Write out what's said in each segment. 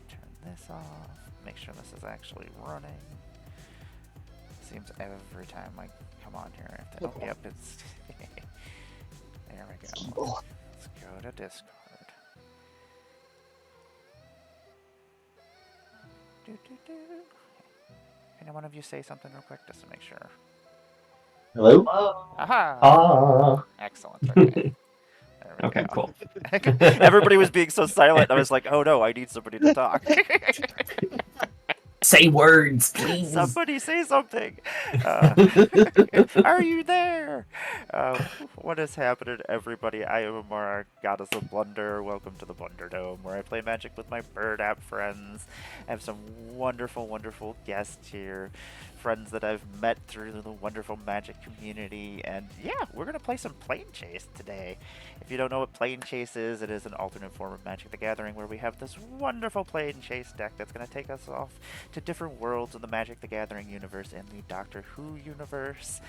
turn this off, make sure this is actually running. Seems every time I come on here I have to, oh yep, it's, there we go. Let's go to Discord. Can one of you say something real quick just to make sure? Hello? Aha! Excellent, okay. Okay, cool. Everybody was being so silent, I was like, oh no, I need somebody to talk. Say words, please. Somebody say something. Are you there? What is happening, everybody? I am Amara, GoddessOfBlundR. Welcome to the Blunderdome, where I play Magic with my bird app friends. I have some wonderful, wonderful guests here. Friends that I've met through the wonderful Magic community. And yeah, we're going to play some Planechase today. If you don't know what Planechase is, it is an alternate form of Magic the Gathering where we have this wonderful Planechase deck that's going to take us off to different worlds of the Magic the Gathering universe and the Doctor Who universe.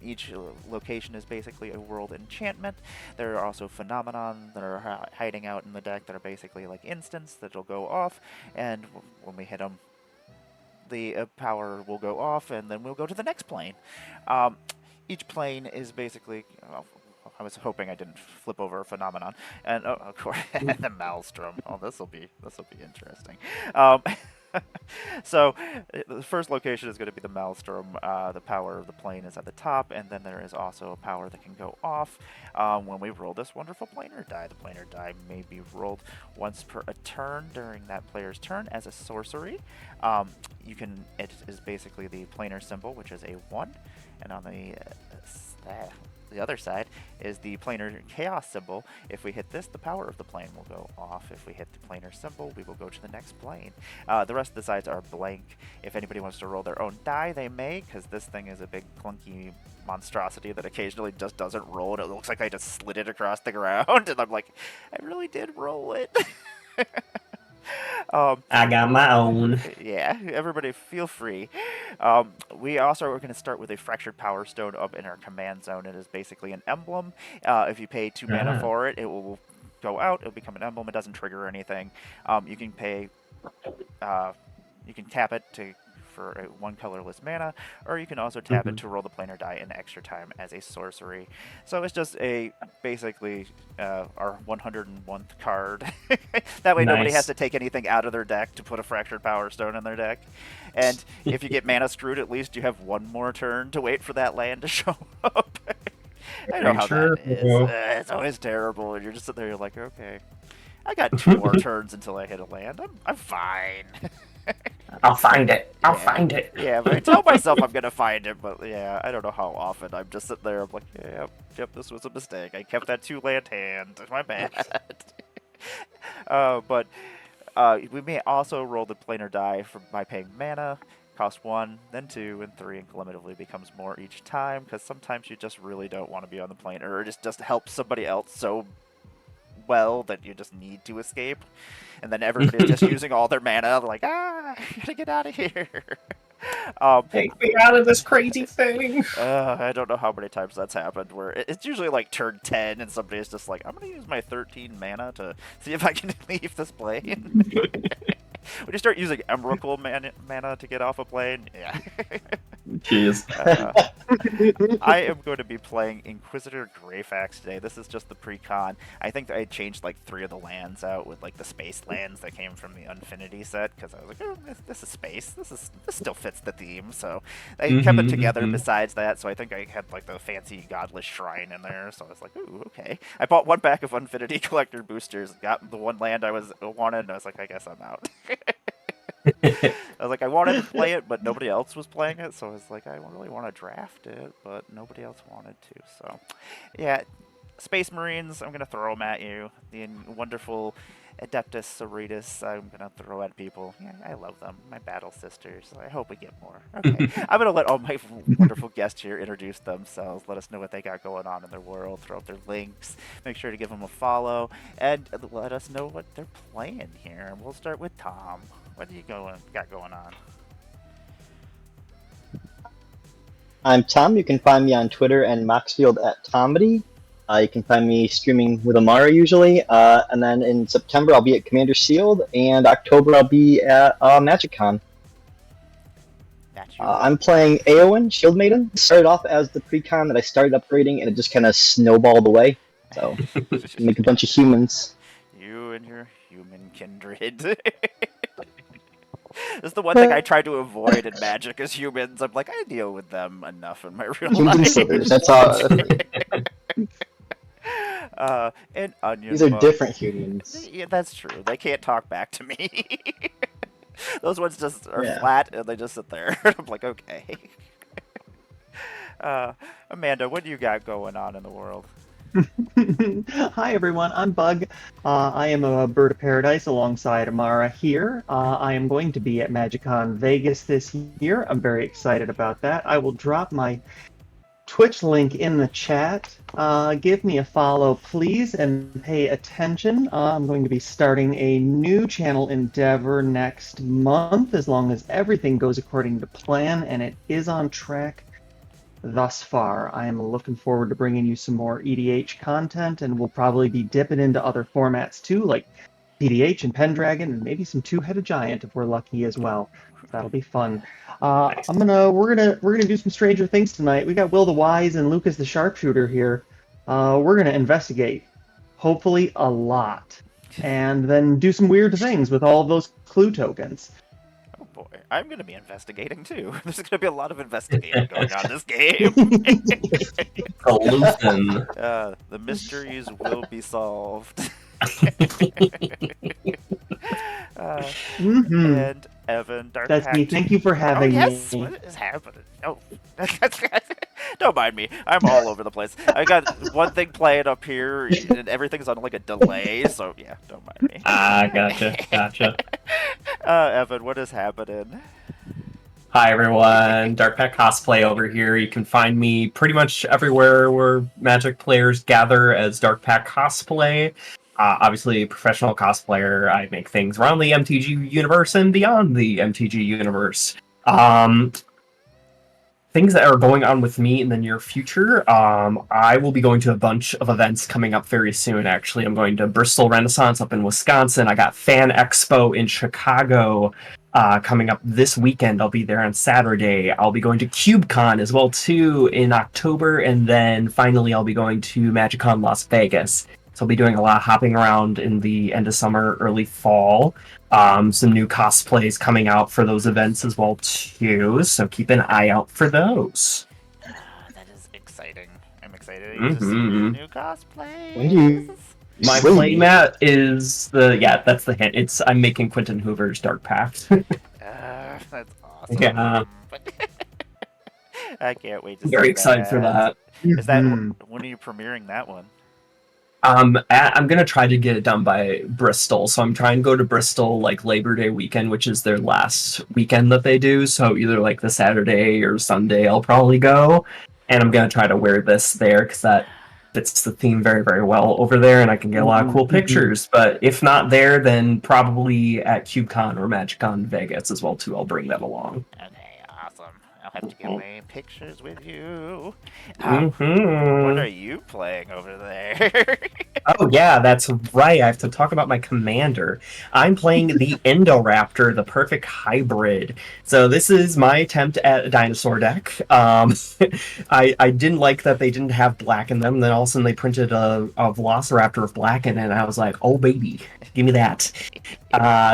Each location is basically a world enchantment. There are also phenomenon that are hiding out in the deck that are basically like instants that'll go off, and when we hit them, the power will go off, and then we'll go to the next plane. Each plane is basically... I was hoping I didn't flip over a phenomenon, and of course the Maelstrom. Oh, this will be interesting. So the first location is going to be the Maelstrom. The power of the plane is at the top, and then there is also a power that can go off when we roll this wonderful planar die. The planar die may be rolled once per a turn during that player's turn as a sorcery. It is basically the planar symbol, which is a 1, and on the other side is the planar chaos symbol. If we hit this, the power of the plane will go off. If we hit the planar symbol, we will go to the next plane. The rest of the sides are blank. If anybody wants to roll their own die, they may, because this thing is a big clunky monstrosity that occasionally just doesn't roll, and it looks like I just slid it across the ground, and I'm like, I really did roll it. I got my own. Yeah, everybody feel free. We also are going to start with a Fractured Power Stone up in our command zone. It is basically an emblem. If you pay 2 mana for it, it will go out. It'll become an emblem. It doesn't trigger anything. You can pay... you can tap it for a 1 colorless mana, or you can also tap it to roll the planar die an extra time as a sorcery. So it's just basically our 101th card. That way nobody has to take anything out of their deck to put a Fractured Power Stone in their deck. And if you get mana screwed, at least you have 1 more turn to wait for that land to show up. I know how that is. It's always terrible, and you're just sitting there, you're like, okay, I got 2 more turns until I hit a land. I'm fine. I'll find it. I'll find it. Yeah, but I tell myself I'm gonna find it, but yeah, I don't know how often. I'm just sitting there, I'm like, yep, this was a mistake. I kept that 2 land hand. My bad. But we may also roll the planar die by paying mana. Cost 1, then 2, and 3, and cumulatively becomes more each time, because sometimes you just really don't want to be on the plane, or just help somebody else so well that you just need to escape, and then everybody's just using all their mana, like, I gotta get out of here. Take me out of this crazy thing. I don't know how many times that's happened, where it's usually like turn 10 and somebody's just like, I'm gonna use my 13 mana to see if I can leave this plane. When you start using Emrakul mana to get off a plane, yeah. Jeez. I am going to be playing Inquisitor Greyfax today. This is just the pre-con. I think I changed like 3 of the lands out with like the space lands that came from the Infinity set, because I was like, oh, this is space. This still fits the theme. So I kept it together besides that. So I think I had like the fancy godless shrine in there. So I was like, ooh, okay. I bought 1 pack of Infinity Collector boosters, got the 1 land I wanted, and I was like, I guess I'm out. I was like, I wanted to play it, but nobody else was playing it, so I was like, I don't really want to draft it, but nobody else wanted to, so... Yeah, Space Marines, I'm going to throw them at you. The wonderful Adeptus Sororitas, I'm going to throw at people. Yeah, I love them. My battle sisters. I hope we get more. Okay, I'm going to let all my wonderful guests here introduce themselves, let us know what they got going on in their world, throw up their links, make sure to give them a follow, and let us know what they're playing here. We'll start with Tom. What do you got going on? I'm Tom. You can find me on Twitter and Moxfield at Tomedy. You can find me streaming with Amara usually, and then in September I'll be at Commander Sealed, and October I'll be at MagicCon. I'm playing Eowyn, Shield Maiden. Started off as the pre-con that I started upgrading, and it just kind of snowballed away. So, make a bunch of humans. You and your human kindred. That's the one thing I try to avoid in Magic is humans. I'm like, I deal with them enough in my real Human life. slithers, that's all. And onion. These are different humans. Yeah, that's true. They can't talk back to me. Those ones just are Yeah. flat and they just sit there. I'm like, okay. Amanda, what do you got going on in the world? Hi everyone, I'm Bug. I am a bird of paradise alongside Amara here. I am going to be at MagicCon Vegas this year. I'm very excited about that. I will drop my Twitch link in the chat. Give me a follow, please, and pay attention. I'm going to be starting a new channel endeavor next month, as long as everything goes according to plan, and it is on track thus far. I am looking forward to bringing you some more EDH content, and we'll probably be dipping into other formats too, like PDH and Pendragon, and maybe some two-headed giant if we're lucky as well. That'll be fun. We're gonna do some Stranger Things tonight. We got Will the Wise and Lucas the Sharpshooter here. We're gonna investigate, hopefully a lot, and then do some weird things with all of those clue tokens. Oh boy, I'm going to be investigating too. There's going to be a lot of investigating going on in this game. Solution. The mysteries will be solved. And Evan, Dark That's me. Pact. Thank you for having yes, me. what is happening? Oh, don't mind me. I'm all over the place. I got one thing playing up here, and everything's on like a delay. So yeah, don't mind me. Gotcha. Evan, what is happening? Hi everyone, Dark Pact Cosplay over here. You can find me pretty much everywhere where Magic players gather as Dark Pact Cosplay. Obviously, a professional cosplayer. I make things around the MTG universe and beyond the MTG universe. Things that are going on with me in the near future. I will be going to a bunch of events coming up very soon, actually. I'm going to Bristol Renaissance up in Wisconsin. I got Fan Expo in Chicago coming up this weekend. I'll be there on Saturday. I'll be going to CubeCon as well, too, in October. And then finally, I'll be going to MagicCon Las Vegas. So I'll be doing a lot of hopping around in the end of summer, early fall. Some new cosplays coming out for those events as well, too. So keep an eye out for those. That is exciting. I'm excited to see new cosplays. When do you... My playmat is that's the hint. I'm making Quentin Hoover's Dark Pact. That's awesome. Yeah. I can't wait to see Very excited for that. Is that when are you premiering that one? I'm gonna try to get it done by Bristol, so I'm trying to go to Bristol like Labor Day weekend, which is their last weekend that they do. So either like the Saturday or Sunday, I'll probably go, and I'm gonna try to wear this there because that fits the theme very, very well over there, and I can get a lot of cool pictures. But if not there, then probably at CubeCon or MagicCon Vegas as well too. I'll bring that along. Okay, awesome. I'll have to get my pictures with you. Mm-hmm. What are you playing over there? Oh yeah, that's right. I have to talk about my commander. I'm playing the Indoraptor, the perfect hybrid. So this is my attempt at a dinosaur deck. I didn't like that they didn't have black in them. And then all of a sudden they printed a Velociraptor of black in it, and I was like, oh baby, give me that.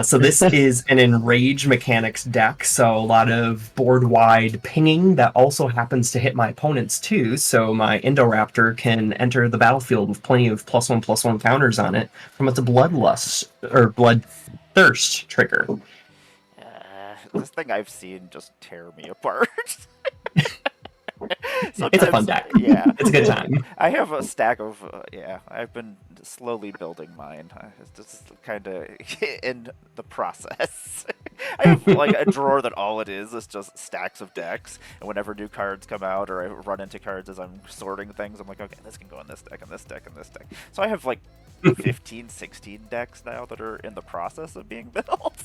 So this is an Enrage mechanics deck, so a lot of board-wide pinging that also happens to hit my opponents too, so my Indoraptor can enter the battlefield with plenty of +1/+1 counters on it from its Bloodlust, or Bloodthirst trigger. This thing I've seen just tear me apart. It's a fun deck. Yeah. It's a good time. I have a stack of, I've been slowly building mine. It's just kind of in the process. I have like a drawer that all it is just stacks of decks, and whenever new cards come out or I run into cards as I'm sorting things, I'm like, okay, this can go in this deck, and this deck, and this deck. So I have like 15, 16 decks now that are in the process of being built.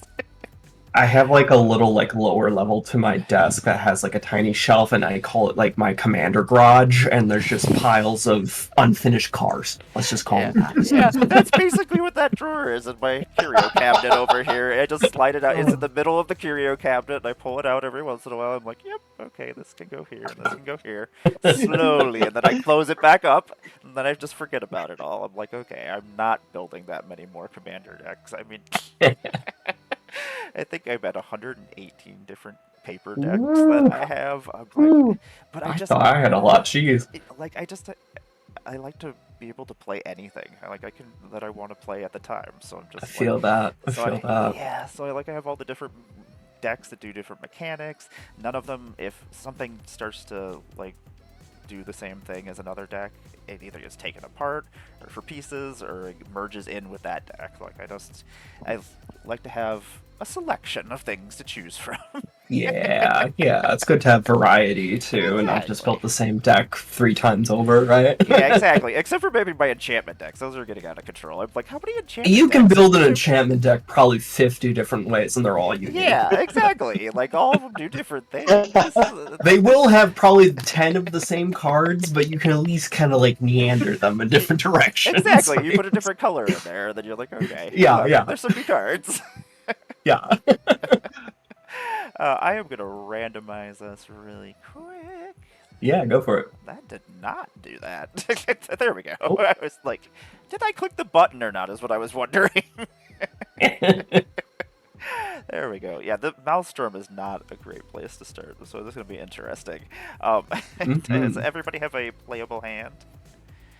I have like a little like lower level to my desk that has like a tiny shelf, and I call it like my commander garage, and there's just piles of unfinished cars. Let's just call Yeah, them that. yeah, that's basically what that drawer is in my curio cabinet over here. I just slide it out. It's in the middle of the curio cabinet, and I pull it out every once in a while. I'm like, yep, okay, this can go here, and this can go here, slowly, and then I close it back up, and then I just forget about it all. I'm like, okay, I'm not building that many more commander decks. I mean, I think I'm at 118 different paper decks that I have. I'm like, but I thought I had a lot. Jeez. I like to be able to play anything. I want to play at the time. So I'm just. I feel that. Yeah. So I have all the different decks that do different mechanics. None of them, if something starts to do the same thing as another deck, it either gets taken apart or for pieces or it merges in with that deck. I like to have a selection of things to choose from. Yeah, it's good to have variety too, and not just build the same deck 3 times over, right? Yeah, exactly. Except for maybe my enchantment decks; those are getting out of control. I'm like, how many enchantment? You can build an enchantment deck probably 50 different ways, and they're all unique. Yeah, exactly. All of them do different things. They will have probably 10 of the same cards, but you can at least kind of meander them in different directions. Exactly. You put a different color in there, then you're like, okay. Yeah. There's some new cards. Yeah. I am going to randomize us really quick. Yeah, go for it. That did not do that. There we go. Oh. I was like, did I click the button or not is what I was wondering. There we go. Yeah, the Maelstrom is not a great place to start, so this is going to be interesting. Does everybody have a playable hand?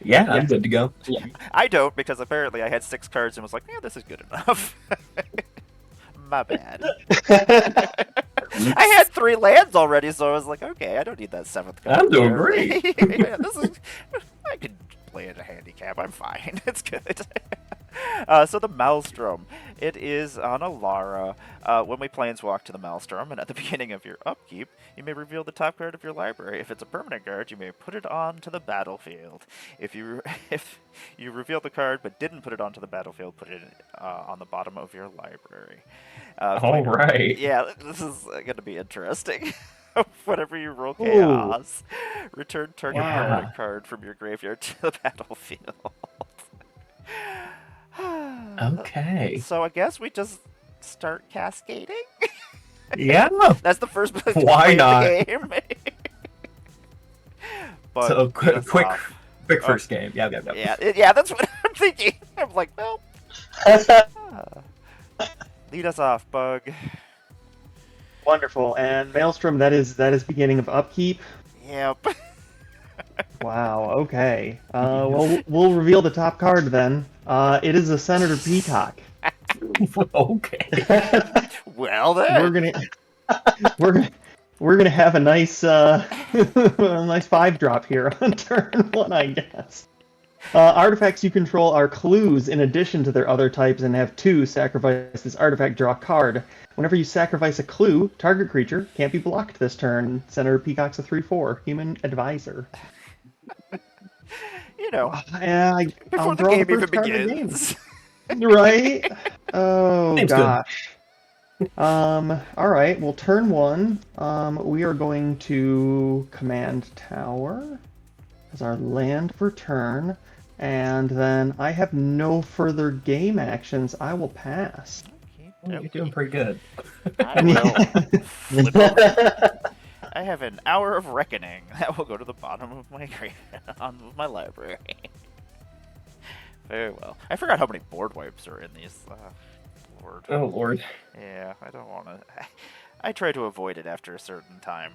Yeah, I'm good to go. Yeah. I don't, because apparently I had 6 cards and was like, yeah, this is good enough. My bad. I had 3 lands already, so I was like, okay, I don't need that 7th card. I'm doing great. Yeah, I could play at a handicap. I'm fine. It's good. So the Maelstrom. It is on Alara. When we planeswalk to the Maelstrom, and at the beginning of your upkeep, you may reveal the top card of your library. If it's a permanent card, you may put it onto the battlefield. If you reveal the card but didn't put it onto the battlefield, put it on the bottom of your library. All right. Yeah, this is going to be interesting. Whenever you roll chaos, return target permanent card from your graveyard to the battlefield. Okay. So I guess we just start cascading? Yeah. That's the first place to Why play not? the game. But So quick first game. Yeah. Yeah, that's what I'm thinking. I'm like, well, lead us off, Bug. Wonderful. And Maelstrom, that is beginning of upkeep. Yep. Wow. Okay. Well, we'll reveal the top card then. It is a Senator Peacock. Okay. Well then, we're gonna have a nice a nice 5-drop here on turn 1, I guess. Artifacts you control are clues in addition to their other types and have 2. Sacrifice this artifact, draw a card. Whenever you sacrifice a clue, target creature can't be blocked this turn. Senator Peacock's a 3/4 human advisor. you know, before the game even begins. Right? Oh, Seems gosh. All right. Well, turn 1, we are going to Command Tower as our land for turn, and then I have no further game actions. I will pass. You're doing pretty good. I will flip over. I have an Hour of Reckoning that will go to the bottom of my my library. Very well. I forgot how many board wipes are in these. Lord. Oh Lord. Yeah, I don't want to. I try to avoid it after a certain time.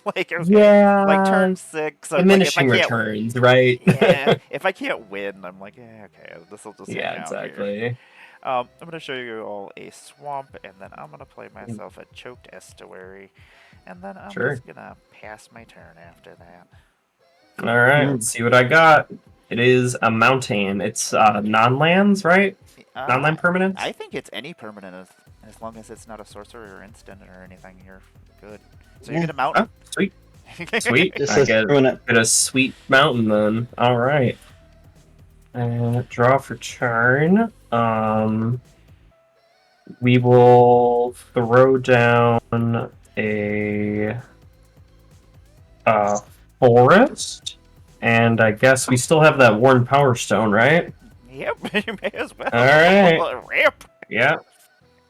Like turn 6. Diminishing returns, right? Yeah. If I can't win, I'm like, okay, this will just hang out exactly. here. I'm going to show you all a swamp, and then I'm going to play myself a choked estuary, and then I'm just going to pass my turn after that. All right, let's see what I got. It is a mountain. It's non-lands, right? Non-land permanents? I think it's any permanent as long as it's not a sorcerer or instant or anything. You're good. So you get a mountain. Oh, sweet. Sweet. I get a sweet mountain then. All right. Draw for turn. we will throw down a forest, and I guess we still have that Worn Power Stone, right? Yep, you may as well. All right. Ramp. Yeah.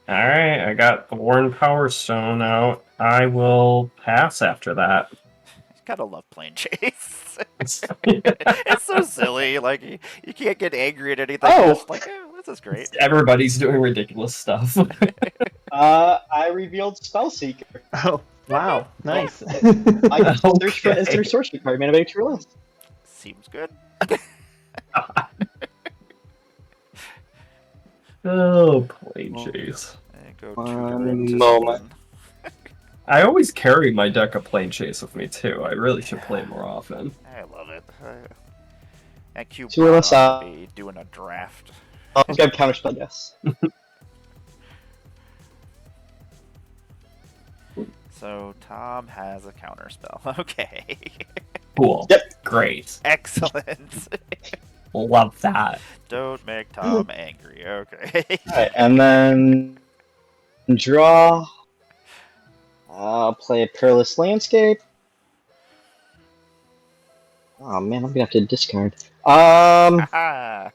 All right, I got the Worn Power Stone out. I will pass after that. Gotta love Planechase. It's so silly. Like you can't get angry at anything. Oh. You're just like, this is great. Everybody's doing ridiculous stuff. I revealed Spellseeker. Oh, wow. Nice. I can search for an Okay. instant sorcery card, manifest your list. Seems good. Oh, Planechase. Go One to moment. I always carry my deck of Planechase with me too. I really should play more often. I love it. That cube Two of us ought to be doing a draft. I'll grab counterspell, yes. So Tom has a counterspell. Okay. Cool. Yep. Great. Excellent. Love that. Don't make Tom angry. Okay. Alright, and then draw. Play a Perilous Landscape. Oh man, I'm gonna have to discard. Haha.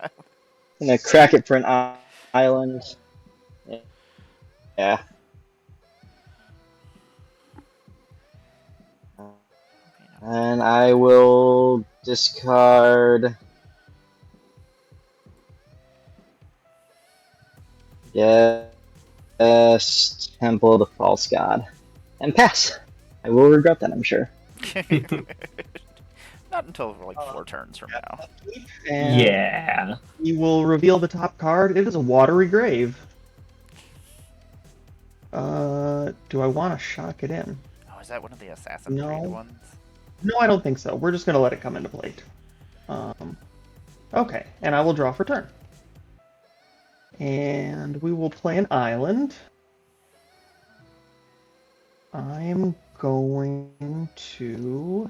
Gonna crack it for an island. Yeah. And I will discard. Yes, Temple of the False God. And pass. I will regret that, I'm sure. Not until like 4 turns from now. And Yeah. you will reveal the top card. It is a Watery Grave. Do I want to shock it in? Oh, is that one of the Assassin No. Creed ones? No, I don't think so. We're just going to let it come into play. Okay, and I will draw for turn. And we will play an island. I'm going to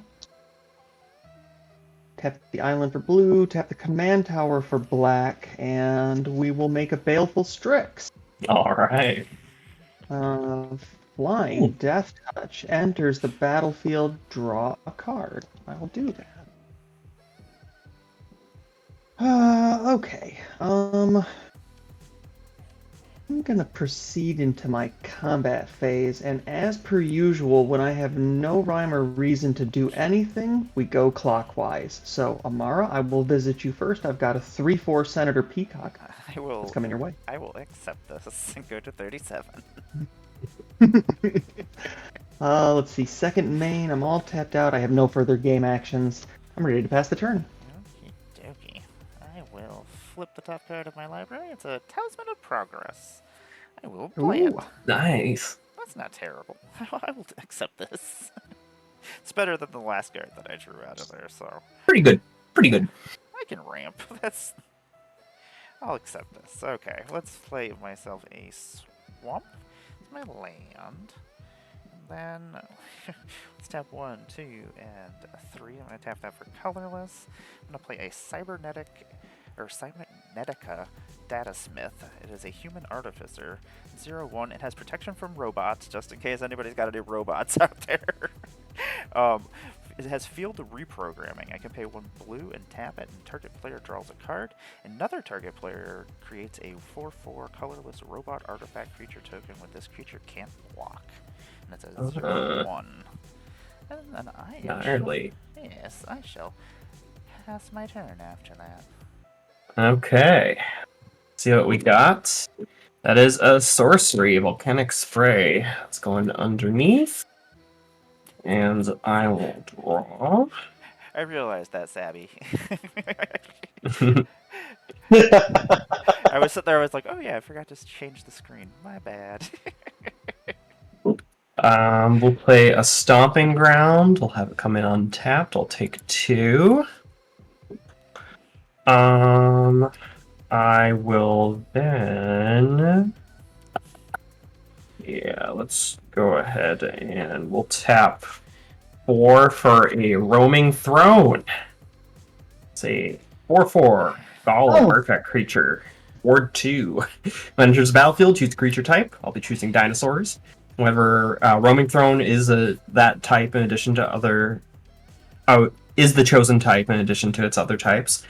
tap the island for blue, tap the command tower for black, and we will make a Baleful Strix. All right. Flying Ooh. Death Touch enters the battlefield, draw a card. I will do that. Okay. I'm gonna proceed into my combat phase, and as per usual, when I have no rhyme or reason to do anything, we go clockwise. So, Amara, I will visit you first. I've got a 3/4 Senator Peacock. I will. It's coming your way. I will accept this and go to 37. Let's see. Second main, I'm all tapped out. I have no further game actions. I'm ready to pass the turn. Okie dokie. I will flip the top card of my library. It's a Talisman of Progress. I will play it. Ooh. Nice. That's not terrible. I will accept this. It's better than the last card that I drew out of there, so Pretty good. Pretty good. I can ramp. I'll accept this. Okay, let's play myself a swamp. It's my land. And then let's tap 1, 2, and 3. I'm going to tap that for colorless. I'm going to play a Cybernetica Datasmith. It is a human artificer. 0/1. It has protection from robots, just in case anybody's got any robots out there. It has field reprogramming. I can pay 1 blue and tap it, and target player draws a card. Another target player creates a 4/4 colorless robot artifact creature token with this creature can't block. And it's a 0/1. And then Gnarly. Yes, I shall pass my turn after that. Okay. See what we got. That is a sorcery, Volcanic Spray. It's going underneath. And I will draw. I realized that, Sabby. I was sitting there, I was like, oh yeah, I forgot to change the screen. My bad. We'll play a Stomping Ground. We'll have it come in untapped. I'll take 2. I will then... Yeah, let's go ahead and we'll tap 4 for a Roaming Throne. It's a 4/4 Golem artifact creature. Ward 2. When enters the battlefield, choose the creature type. I'll be choosing dinosaurs. Whenever Roaming Throne is that type in addition to other... is the chosen type in addition to its other types.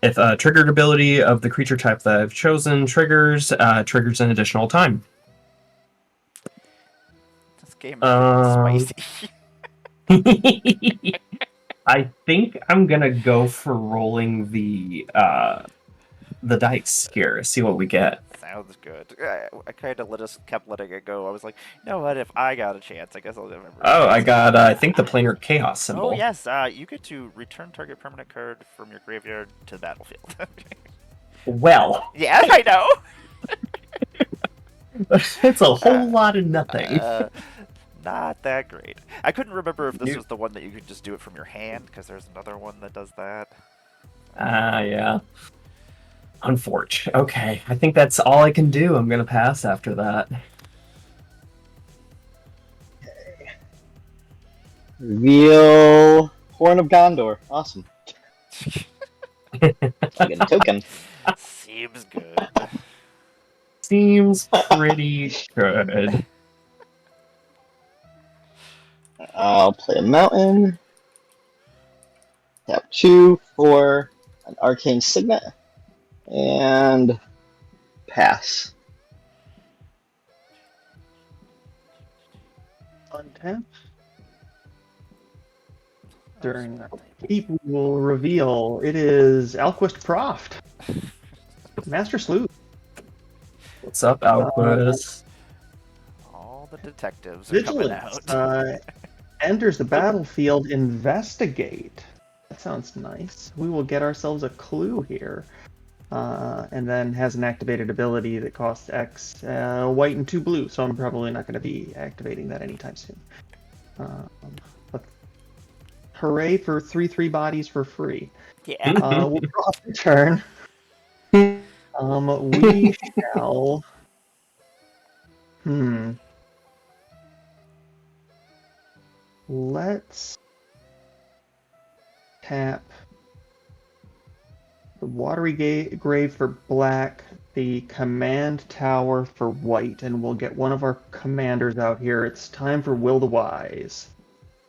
If a triggered ability of the creature type that I've chosen triggers an additional time. This game is spicy. I think I'm gonna go for rolling the dice here. See what we get. Sounds good. I kind of kept letting it go. I was like, you know what? If I got a chance, I guess I'll never. Oh, I got I think the planar chaos symbol. Oh yes, you get to return target permanent card from your graveyard to the battlefield. Well. Yeah, I know. It's a whole lot of nothing. Not that great. I couldn't remember if this was the one that you could just do it from your hand, because there's another one that does that. Yeah. Unfortunate. Okay, I think that's all I can do. I'm gonna pass after that. Okay. Reveal Horn of Gondor. Awesome. I get a token. Seems good. Seems pretty good. I'll play a mountain. Tap 2 for an arcane signet. And pass. Untap. During that, people will reveal it is Alquist Proft, Master Sleuth. What's up, Alquist? All the detectives are coming out. Vigilance enters the battlefield. Investigate. That sounds nice. We will get ourselves a clue here. And then has an activated ability that costs X, white and 2 blue, so I'm probably not going to be activating that anytime soon. But hooray for 3/3 bodies for free. Yeah. We'll draw the turn. We shall... Let's tap the Watery Grave for black, the Command Tower for white, and we'll get one of our commanders out here. It's time for Will the Wise.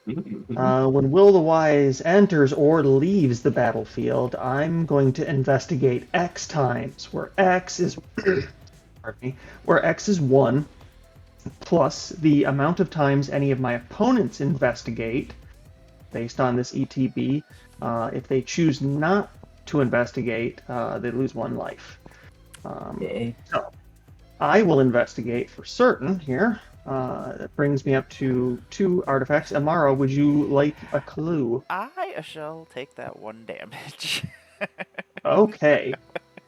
When Will the Wise enters or leaves the battlefield, I'm going to investigate X times, where X is where X is 1, plus the amount of times any of my opponents investigate, based on this ETB. If they choose not to investigate, they lose 1 life. So I will investigate for certain here. That brings me up to 2 artifacts. Amara, would you like a clue? I shall take that 1 damage. Okay.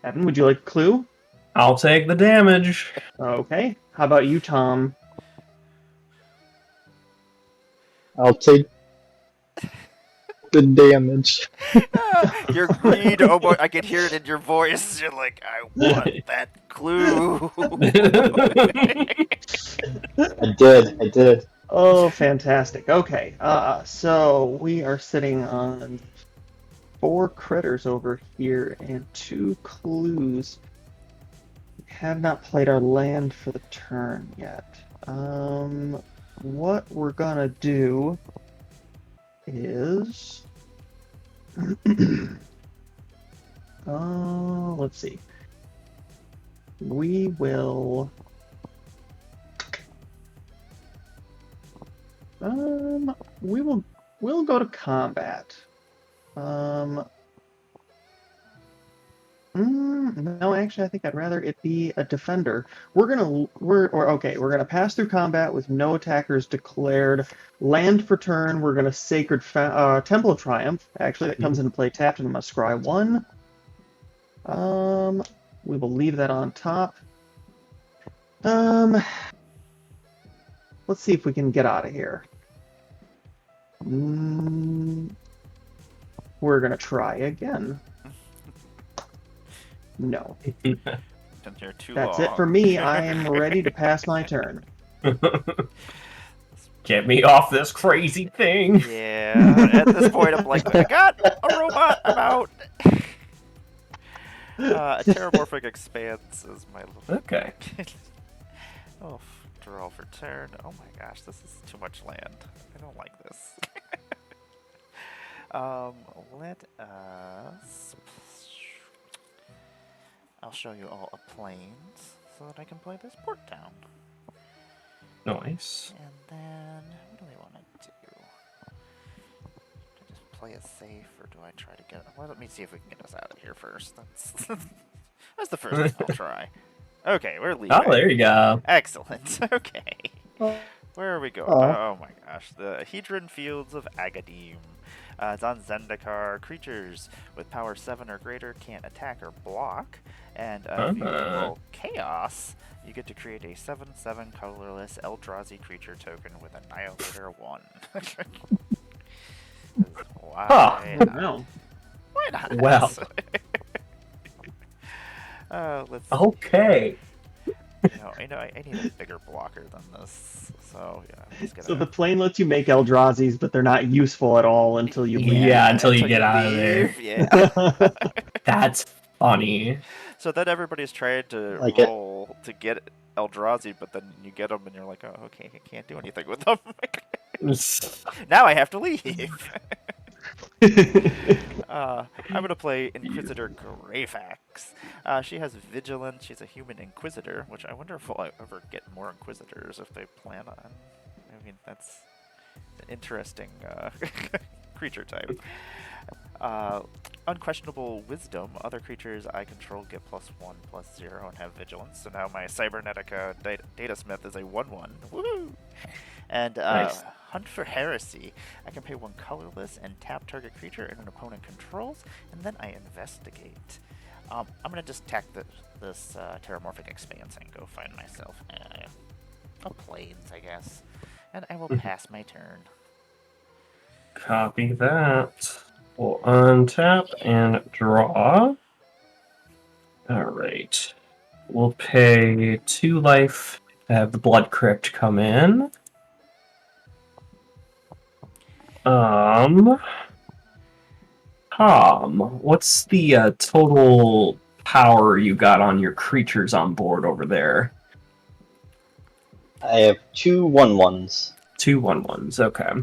Evan, would you like a clue? I'll take the damage. Okay. How about you, Tom? I'll take the damage. Your greed, oh boy, I can hear it in your voice. You're like, I want that clue. I did. Oh, fantastic. Okay. So we are sitting on 4 critters over here and 2 clues. We have not played our land for the turn yet. What we're gonna do is let's see. We'll go to combat. No, actually, I think I'd rather it be a defender. We're gonna pass through combat with no attackers declared. Land for turn. We're gonna Sacred Temple of Triumph. Actually, that comes into play tapped, and I must scry 1. We will leave that on top. Let's see if we can get out of here. We're gonna try again. No. That's it for me. I am ready to pass my turn. Get me off this crazy thing. Yeah, at this point I'm like, I got a robot, I'm out. A terramorphic expanse is my little. Okay. Oh, draw for turn. Oh my gosh, this is too much land. I don't like this. Let us. I'll show you all a plains so that I can play this port town. Nice. And then, what do we want to do? Do I just play it safe, or do I try to get... Well, let me see if we can get us out of here first. That's the first thing I'll try. Okay, we're leaving. Oh, there you go. Excellent. Okay. Oh. Where are we going? Oh. Oh my gosh. The Hedron Fields of Agadim. It's on Zendikar. Creatures with power 7 or greater can't attack or block. And if you roll Chaos, you get to create a 7/7 colorless Eldrazi creature token with Annihilator 1. Why not? No. Why not? Well. Let's. Okay. I need a bigger blocker than this. So yeah, I'm just gonna. So the plane lets you make Eldrazi's, but they're not useful at all until you leave. Yeah, until you get out of there. leave, Yeah. That's funny. So then everybody's trying to Like it. roll to get Eldrazi, but then you get them and you're like, oh, okay, I can't do anything with them. Now I have to leave. I'm gonna play Inquisitor Greyfax. She has Vigilance. She's a human Inquisitor, which I wonder if we'll ever get more Inquisitors if they plan on. I mean, that's an interesting creature type. Unquestionable Wisdom. Other creatures I control get +1/+0 and have Vigilance. So now my Cybernetica Datasmith is a 1/1. Woohoo! And Nice. Hunt for Heresy. I can pay 1 colorless and tap target creature an opponent controls, and then I investigate. I'm gonna just tack this Terramorphic Expanse and go find myself a plains, I guess. And I will pass my turn. Copy that. We'll untap and draw. Alright. We'll pay 2 life to have the Blood Crypt come in. Tom, what's the total power you got on your creatures on board over there? I have 2 1/1s. 2 1/1s, okay.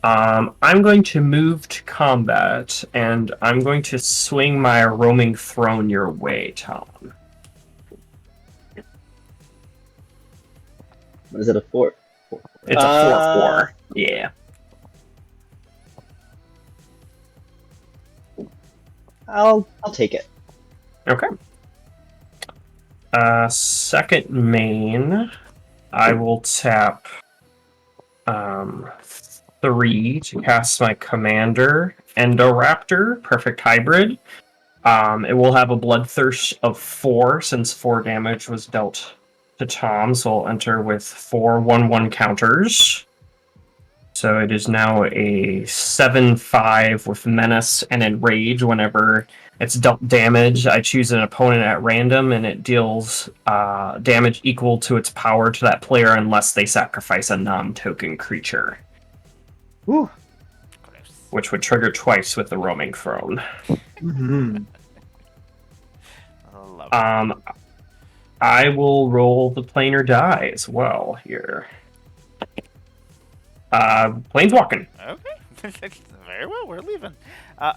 I'm going to move to combat, and I'm going to swing my roaming throne your way, Tom. What is it, a 4? It's a 4/4. Yeah. I'll take it. Okay. Second main, I will tap 3 to cast my commander, Endoraptor, Perfect Hybrid. It will have a Bloodthirst of 4, since 4 damage was dealt to Tom, so I'll enter with 4 1/1 counters. So it is now a 7/5 with Menace and Enrage. Whenever it's dealt damage, I choose an opponent at random, and it deals damage equal to its power to that player unless they sacrifice a non-token creature. Whew. Which would trigger twice with the Roaming Throne. Mm-hmm. Love it. I will roll the planar die as well here. Planeswalking. Okay. Very well, we're leaving. A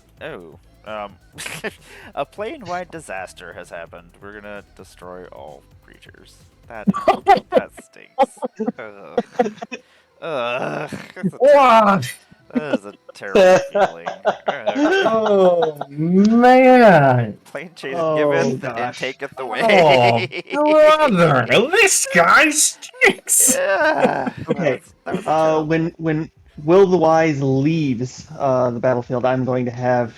plane-wide disaster has happened. We're gonna destroy all creatures. That stinks. That is a terrible feeling. Oh, man. Planechase giveth and gosh. taketh away. Oh, brother, this guy stinks. Yeah. Okay. That was terrible. When Will the Wise leaves the battlefield, I'm going to have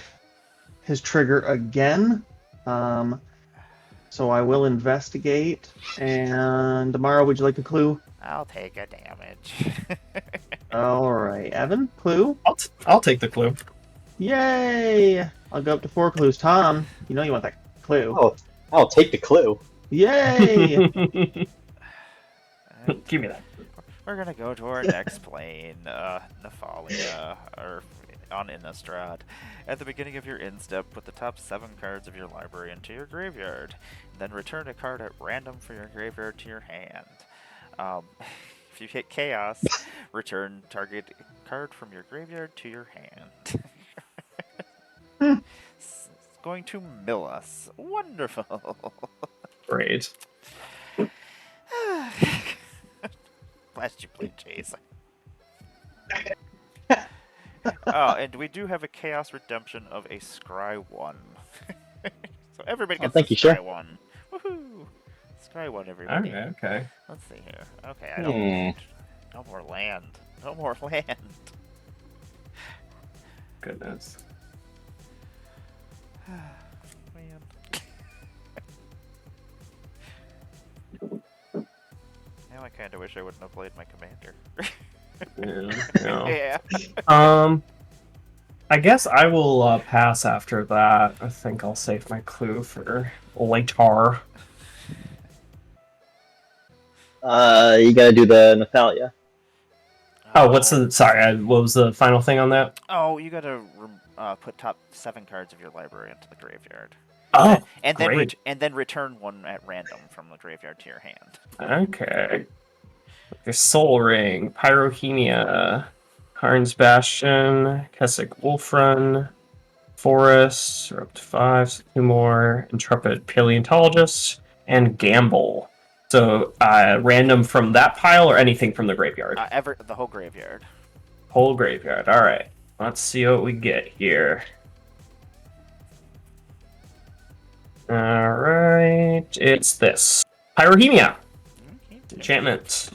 his trigger again. So I will investigate. And Amara, would you like a clue? I'll take a damage. All right, Evan, clue. I'll take the clue. Yay! I'll go up to 4 clues. Tom, you know you want that clue. Oh, I'll take the clue. Yay! Give me that. We're gonna go to our next plane, Nephalia, or on Innistrad. At the beginning of your end step, put the top 7 cards of your library into your graveyard. Then return a card at random from your graveyard to your hand. If you hit Chaos, return target card from your graveyard to your hand. It's going to mill us. Wonderful. Great. Glad you played Chase. Oh, and we do have a Chaos Redemption of a Scry 1. So everybody gets thank a you, Scry sir. 1. Woohoo! Scry 1, everybody. Okay. Let's see here. Okay, I don't... No more land. No more land. Goodness. Man. Now I kind of wish I wouldn't have played my commander. Yeah. Yeah. I guess I will pass after that. I think I'll save my clue for later. You gotta do the Nathalia. Oh, what was the final thing on that? Oh, you gotta put top 7 cards of your library into the graveyard. Oh, and great. then return one at random from the graveyard to your hand. Okay. Your Soul Ring, Pyrohemia, Karn's Bastion, Keswick Wolfrun, Forest, we're up to 5, so 2 more, Intrepid Paleontologist, and Gamble. So, random from that pile or anything from the graveyard? The whole graveyard. Whole graveyard, alright. Let's see what we get here. Alright, it's this. Pyrohemia! Enchantment.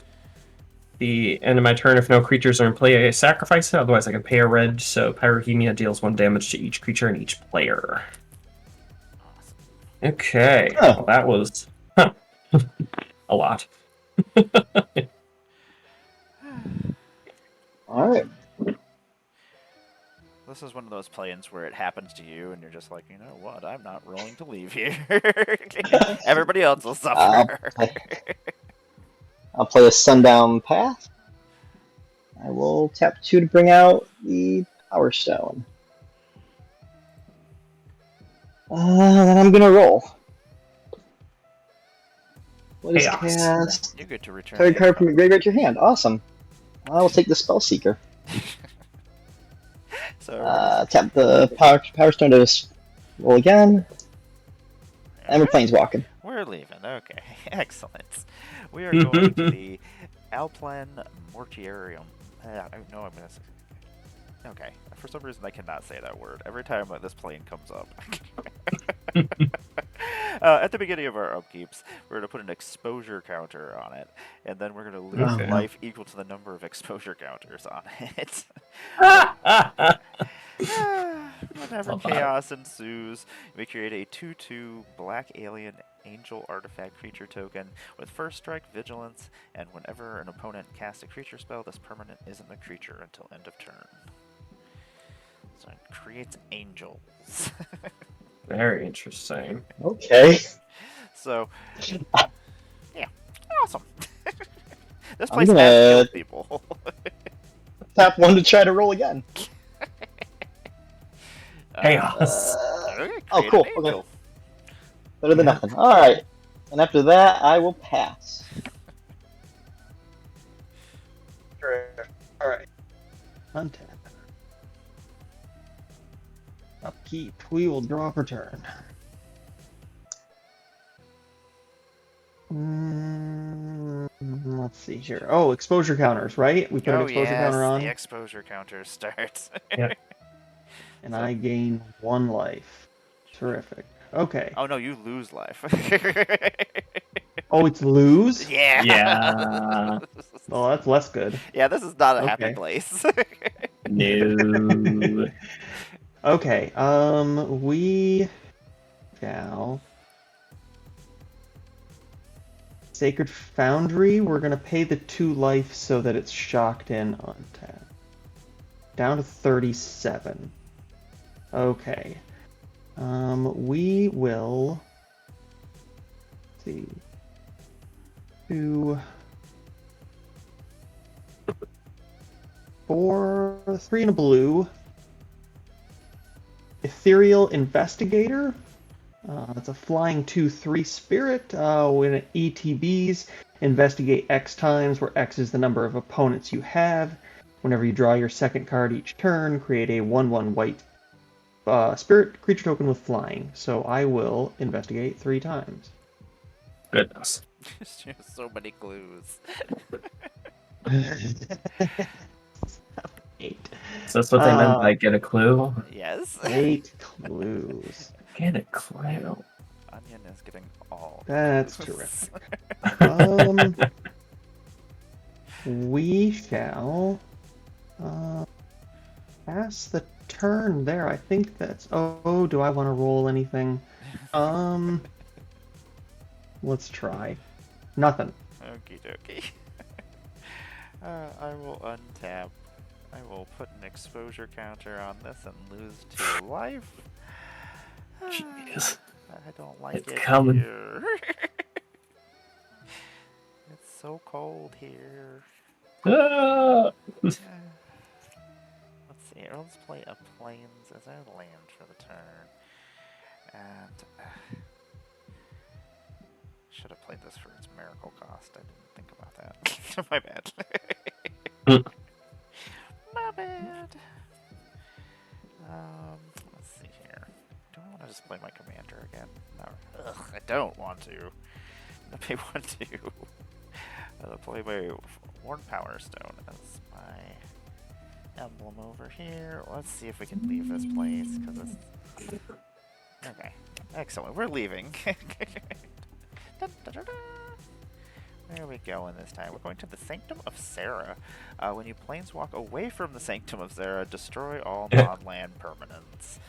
The end of my turn, if no creatures are in play, I sacrifice it. Otherwise, I can pay a red. So Pyrohemia deals 1 damage to each creature and each player. Okay, well, that was a lot. All right. This is one of those play-ins where it happens to you, and you're just like, you know what? I'm not willing to leave here. Everybody else will suffer. I'll play a Sundown Path. I will tap 2 to bring out the Power Stone. Then I'm gonna roll. What is Chaos. cast? You get to return. Third card from your graveyard to your hand. Awesome. I will take the Spell Seeker. So Tap the Power Stone to roll again. And we're Planeswalking. we're leaving. Okay, excellent. We are going to the Alplan Mortuarium. No, I'm gonna. Okay, for some reason I cannot say that word every time this plane comes up. At the beginning of our upkeeps, we're going to put an exposure counter on it, and then we're going to lose life equal to the number of exposure counters on it. Whenever chaos ensues, we create a 2/2 black alien angel artifact creature token with first strike, vigilance, and whenever an opponent casts a creature spell, this permanent isn't a creature until end of turn. So it creates angels. Very interesting. Okay. So, yeah, awesome. This place has killed people. Tap 1 to try to roll again. Chaos. Oh, cool. Okay. Better than nothing. Alright. And after that, I will pass. Alright. Untap. Upkeep. We will draw per turn. Let's see here. Oh, exposure counters, right? We put an exposure counter on. The exposure counter starts. Yep. And I gain 1 life. Terrific. Okay. Oh no, you lose life. Oh, it's lose? Yeah. Yeah. Oh, that's less good. Yeah, this is not a happy place. No. Okay, we shall... Sacred Foundry, we're gonna pay the 2 life so that it's shocked in on tap. Down to 37. Okay. We will... Let's see. 2... 4... 3 and a blue. Ethereal Investigator. It's a flying 2/3 spirit. When it ETBs, investigate X times, where X is the number of opponents you have. Whenever you draw your second card each turn, create a 1/1 white spirit creature token with flying. So I will investigate 3 times. Goodness. So many clues. 8. Is this what they meant by get a clue? Yes. 8 clues. Get a clue. Onion is getting all. That's clues. terrific. We shall pass the turn there. I think that's. Oh, do I want to roll anything? Let's try. Nothing. Okie dokie. I will untap. I will put an exposure counter on this and lose 2 life. Jeez. I don't like It's it coming. here. It's so cold here. Ah! Let's see here. Let's play a plains as our land for the turn. And should have played this for its miracle cost. I didn't think about that. My bad. My bad. Let's see here. Do I want to just play my commander again? No. Ugh, I don't want to. I want to. I'll play my Worn Power Stone as my emblem over here. Let's see if we can leave this place, because it's... Okay. Excellent. We're leaving. Dun, dun, dun, dun. Where are we going this time? We're going to the Sanctum of Sarah. When you planeswalk away from the Sanctum of Sarah, destroy all non-land permanents.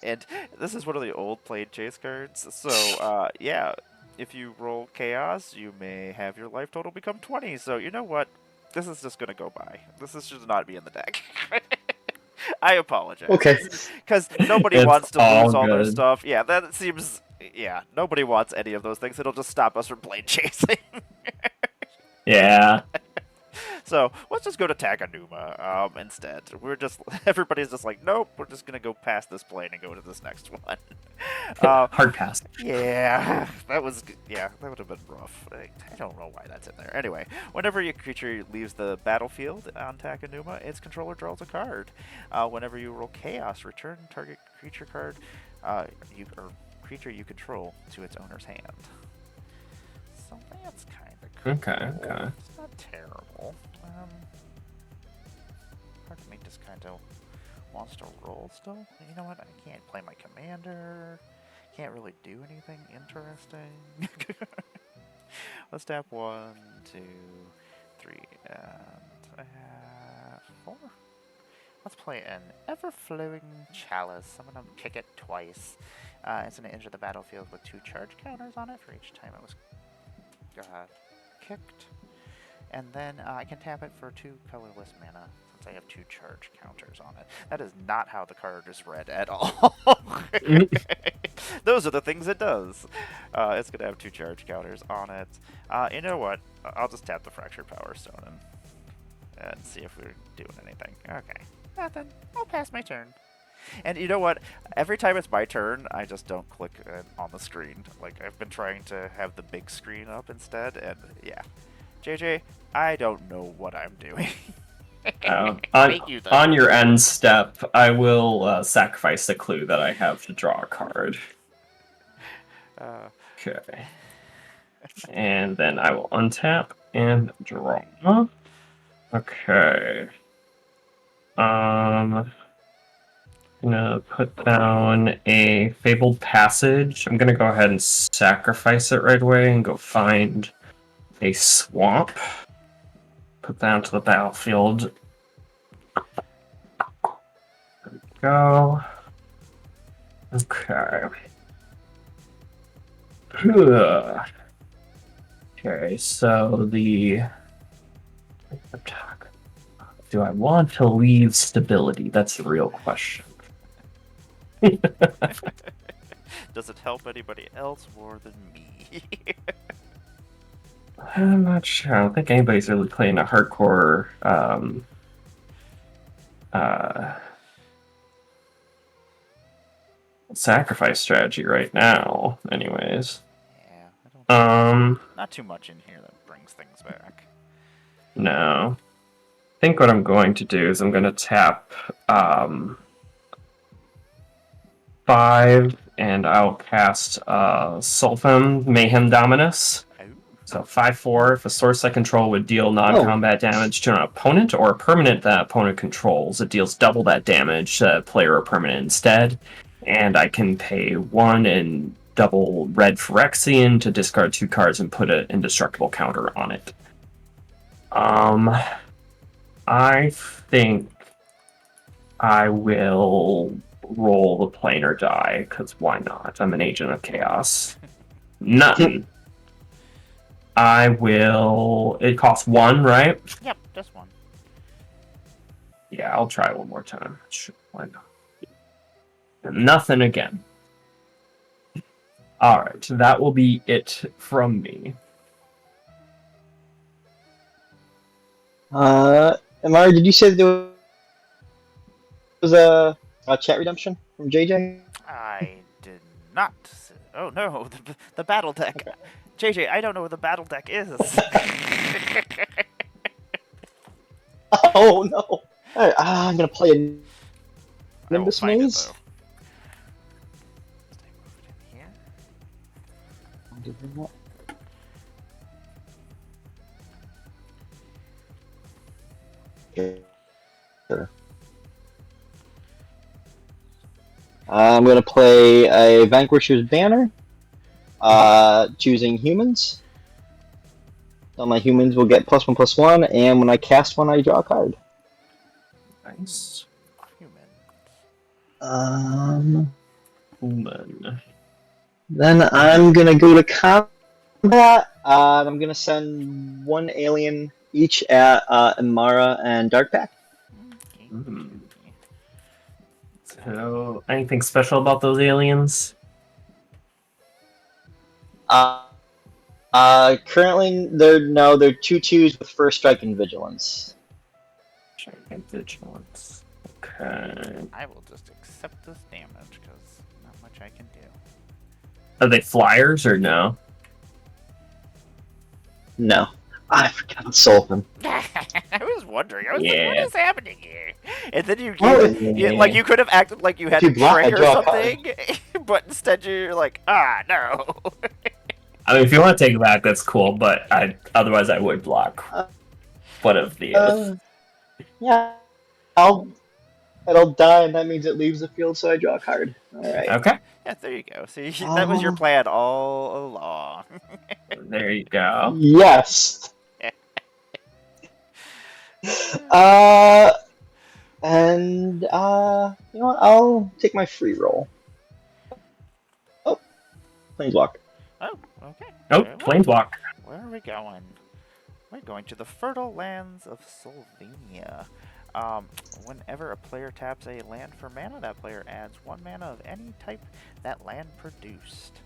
And this is one of the old Planechase cards. So, yeah, if you roll Chaos, you may have your life total become 20. So, you know what? This is just going to go by. This should not be in the deck. I apologize. Okay. Because nobody It's wants to all lose all their good. stuff. Yeah, that seems... Yeah, nobody wants any of those things. It'll just stop us from plane chasing. Yeah. So let's just go to Takanuma instead. Everybody's just like, nope, we're just gonna go past this plane and go to this next one. Hard pass. Yeah, that would have been rough. I don't know why that's in there. Anyway, whenever your creature leaves the battlefield on Takanuma, its controller draws a card. Whenever you roll Chaos, return target creature card creature you control to its owner's hand. So that's kind of cool. Okay. It's not terrible. Part of me just kind of wants to roll still. You know what? I can't play my commander. Can't really do anything interesting. Let's tap 1, 2, 3, and 4. Let's play an Ever-Flowing Chalice. I'm going to kick it twice. It's going to enter the battlefield with 2 charge counters on it for each time it was kicked. And then I can tap it for 2 colorless mana, since I have 2 charge counters on it. That is not how the card is read at all. Those are the things it does. It's going to have 2 charge counters on it. You know what? I'll just tap the Fractured Power Stone and see if we're doing anything. Okay. Nothing. I'll pass my turn. And you know what? Every time it's my turn, I just don't click on the screen. Like, I've been trying to have the big screen up instead, and yeah. JJ, I don't know what I'm doing. On your end step, I will sacrifice the clue that I have to draw a card. Okay. And then I will untap and draw. Okay. I'm gonna put down a Fabled Passage. I'm gonna go ahead and sacrifice it right away and go find a swamp. Put that onto the battlefield. There we go. Okay. Okay, so the... Do I want to leave stability? That's the real question. Does it help anybody else more than me? I'm not sure. I don't think anybody's really playing a hardcore sacrifice strategy right now, anyways. Yeah, I don't. Not too much in here that brings things back. No. I think what I'm going to do is I'm going to tap 5, and I'll cast Sulfam Mayhem Dominus. Oh. So 5/4, if a source I control would deal non-combat damage to an opponent or a permanent that opponent controls, it deals double that damage to a player or permanent instead. And I can pay 1 and double red Phyrexian to discard 2 cards and put an indestructible counter on it. I think I will roll the planar die, because why not? I'm an agent of chaos. Nothing. I will... It costs 1, right? Yep, just 1. Yeah, I'll try one more time. Sure, why not? And nothing again. Alright, that will be it from me. Amara, did you say there was a chat redemption from JJ? I did not. Oh no, the battle deck. JJ, I don't know what the battle deck is. Oh no! Alright, I'm gonna play a I will Nimbus find it, Maze. though. Did I move it in here? Okay. Sure. I'm gonna play a Vanquisher's Banner, choosing humans. So my humans will get +1/+1, and when I cast one, I draw a card. Nice. Human. Human. Then I'm gonna go to combat. I'm gonna send 1 alien each at Amara and Darkpack. Okay. Mm. So, anything special about those aliens? Currently they're 2/2s with first strike and vigilance. Checking vigilance. Okay. I will just accept this damage because not much I can do. Are they flyers or no? No, I forgot to solve them. I was wondering. I was like, Yeah. what is happening here? And then you Yeah. like you could have acted like you had If to you block, I trigger draw a something, but instead you're like, no. I mean, if you want to take it back, that's cool, but otherwise I would block one of the... Yeah, it'll die, and that means it leaves the field, so I draw a card. Alright. Okay, Yeah, there you go. See, that was your plan all along. there you go. Yes! And, you know what? I'll take my free roll. Oh, Planeswalk. Oh, okay. Oh, Very well. Planeswalk. Where are we going? We're going to the fertile lands of Sylvania. Whenever a player taps a land for mana, that player adds 1 mana of any type that land produced.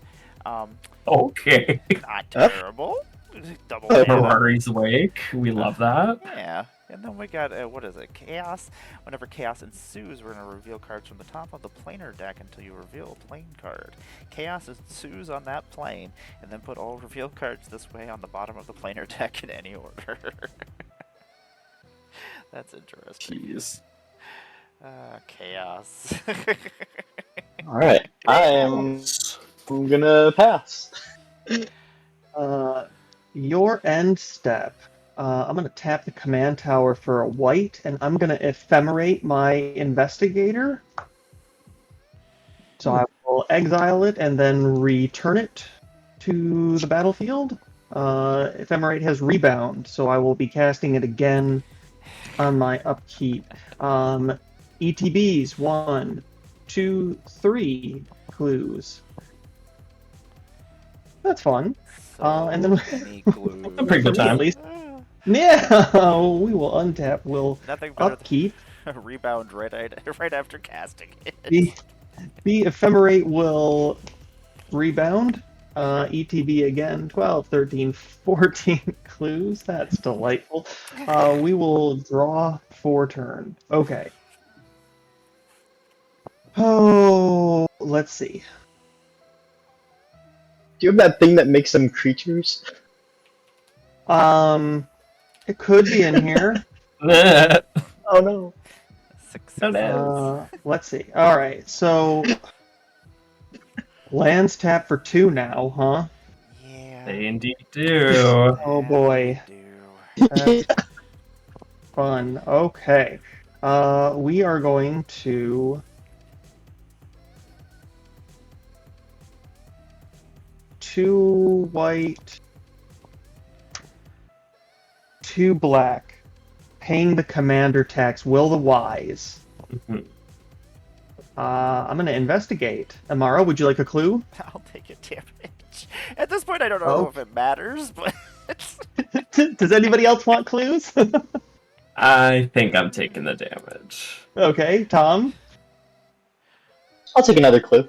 Okay. Not terrible. Double mana. Ferrari's Wake. We love that. Yeah. And then we got, what is it? Chaos. Whenever chaos ensues, we're going to reveal cards from the top of the planar deck until you reveal a plane card. Chaos ensues on that plane, and then put all reveal cards this way on the bottom of the planar deck in any order. That's interesting. Jeez. Chaos. Alright, I'm gonna pass. Your end step. I'm going to tap the command tower for a white, and I'm going to ephemerate my investigator. So I will exile it and then return it to the battlefield. Ephemerate has rebound, so I will be casting it again on my upkeep. ETBs, 1, 2, 3 clues. That's fun. And then many clues. A pretty good time. At least. Yeah, we will untap. We'll Nothing better upkeep. than rebound right after casting it. The ephemerate will rebound. ETB again, 12, 13, 14 clues. That's delightful. We will draw for turn. Okay. Oh, let's see. Do you have that thing that makes them creatures? It could be in here. Oh Oh no. no. Let's see. All right, so lands tap for 2 now, huh? Yeah. They indeed do. Oh boy. They do. That's fun. Okay. We are going to 2 white, 2 black. Paying the commander tax. Will the Wise. Mhm. I'm gonna investigate. Amara, would you like a clue? I'll take a damage. At this point, I don't know Oh. if it matters, but Does anybody else want clues? I think I'm taking the damage. Okay, Tom. I'll take another clue.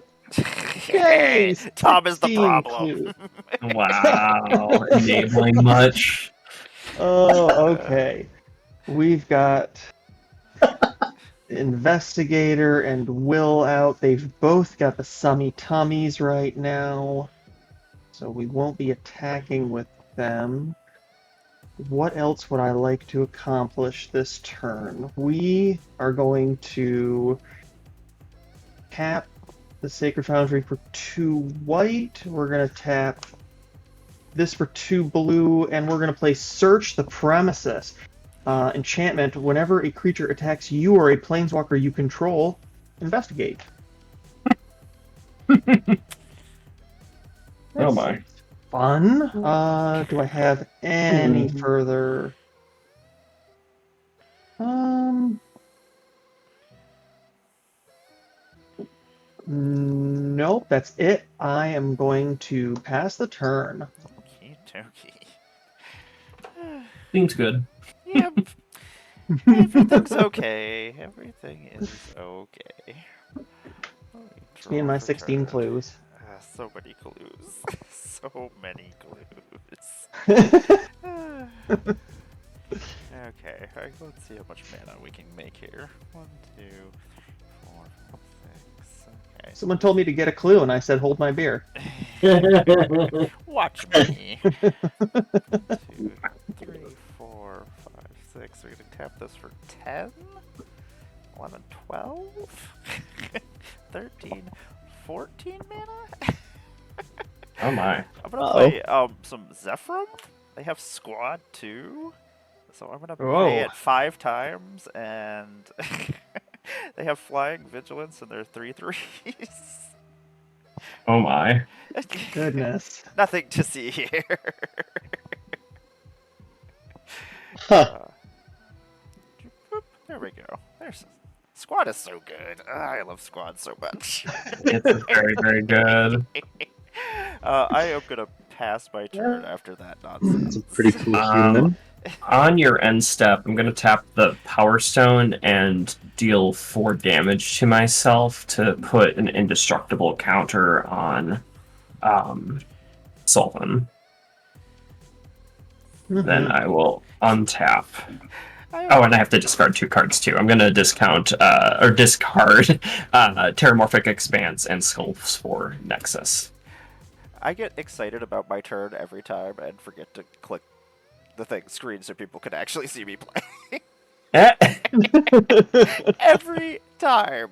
Yay! Tom is the 16 problem. clues. Wow, enabling much. Oh, okay. We've got Investigator and Will out. They've both got the Summy Tummies right now. So we won't be attacking with them. What else would I like to accomplish this turn? We are going to tap the Sacred Foundry for 2 white. We're going to tap this for 2 blue, and we're going to play Search the Premises. Enchantment, whenever a creature attacks you or a planeswalker you control, investigate. Oh my. Fun. Do I have any further? Nope, that's it. I am going to pass the turn. Okie dokie. Seems good. Yep. Everything's okay. Everything is okay. Me and my 16 clues. So many clues. So many clues. Okay, alright, let's see how much mana we can make here. 1, 2, 4, 5, 6. Okay. Someone told me to get a clue, and I said, "Hold my beer." Watch me. 2, 3, 4, 5, 6. We're gonna tap this for 10, 11, 12, 13, 14 mana. Oh my. I'm gonna play some Zephyr. They have squad too, so I'm gonna play it 5 times, and they have flying vigilance and they're 3/3s. Oh my. Goodness. Nothing to see here. There we go. There's squad is so good. I love squad so much. It's very, very good. I am gonna pass my turn after that nonsense. It's a pretty cool human. On your end step, I'm going to tap the Power Stone and deal 4 damage to myself to put an indestructible counter on Sullivan. Then I will untap. Oh, and I have to discard 2 cards too. I'm going to discard Terramorphic Expanse and Skulls for Nexus. I get excited about my turn every time and forget to click the thing screen so people can actually see me play. Every time.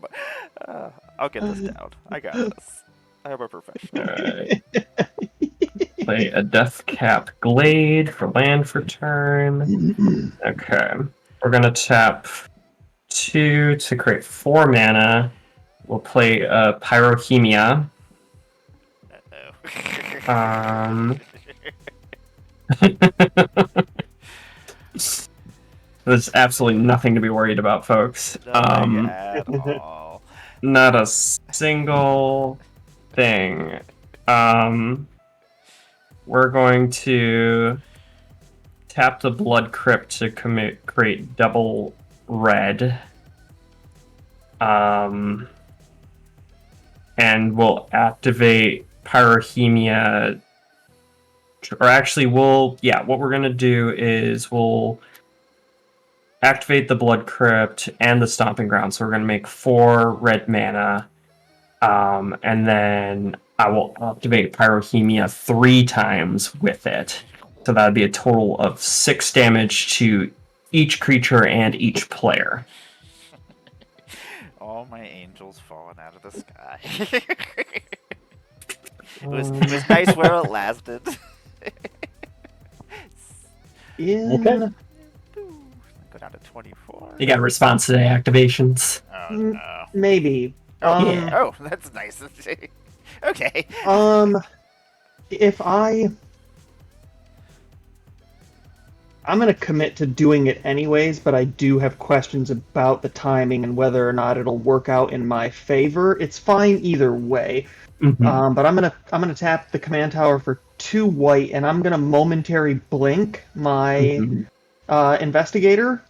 I'll get this down. I got this. I'm a professional. Alright. Play a Deathcap Glade for land for turn. Okay. We're going to tap 2 to create 4 mana. We'll play Pyrohemia. There's absolutely nothing to be worried about, folks. Nothing at all. Not a single thing. We're going to tap the Blood Crypt to create double red. And we'll activate Pyrohemia. Or actually, what we're going to do is we'll activate the Blood Crypt and the Stomping Ground. So we're going to make 4 red mana. And then I will activate Pyrohemia 3 times with it. So that would be a total of 6 damage to each creature and each player. All my angels falling out of the sky. it was nice while it lasted. Okay. Go down to 24. You got response today activations. Oh no. Maybe. Oh, Yeah. oh, that's nice. Okay. If I'm going to commit to doing it anyways, but I do have questions about the timing and whether or not it'll work out in my favor. It's fine either way. Mhm. But I'm gonna tap the command tower for 2 white, and I'm gonna momentary blink my Mhm. investigator.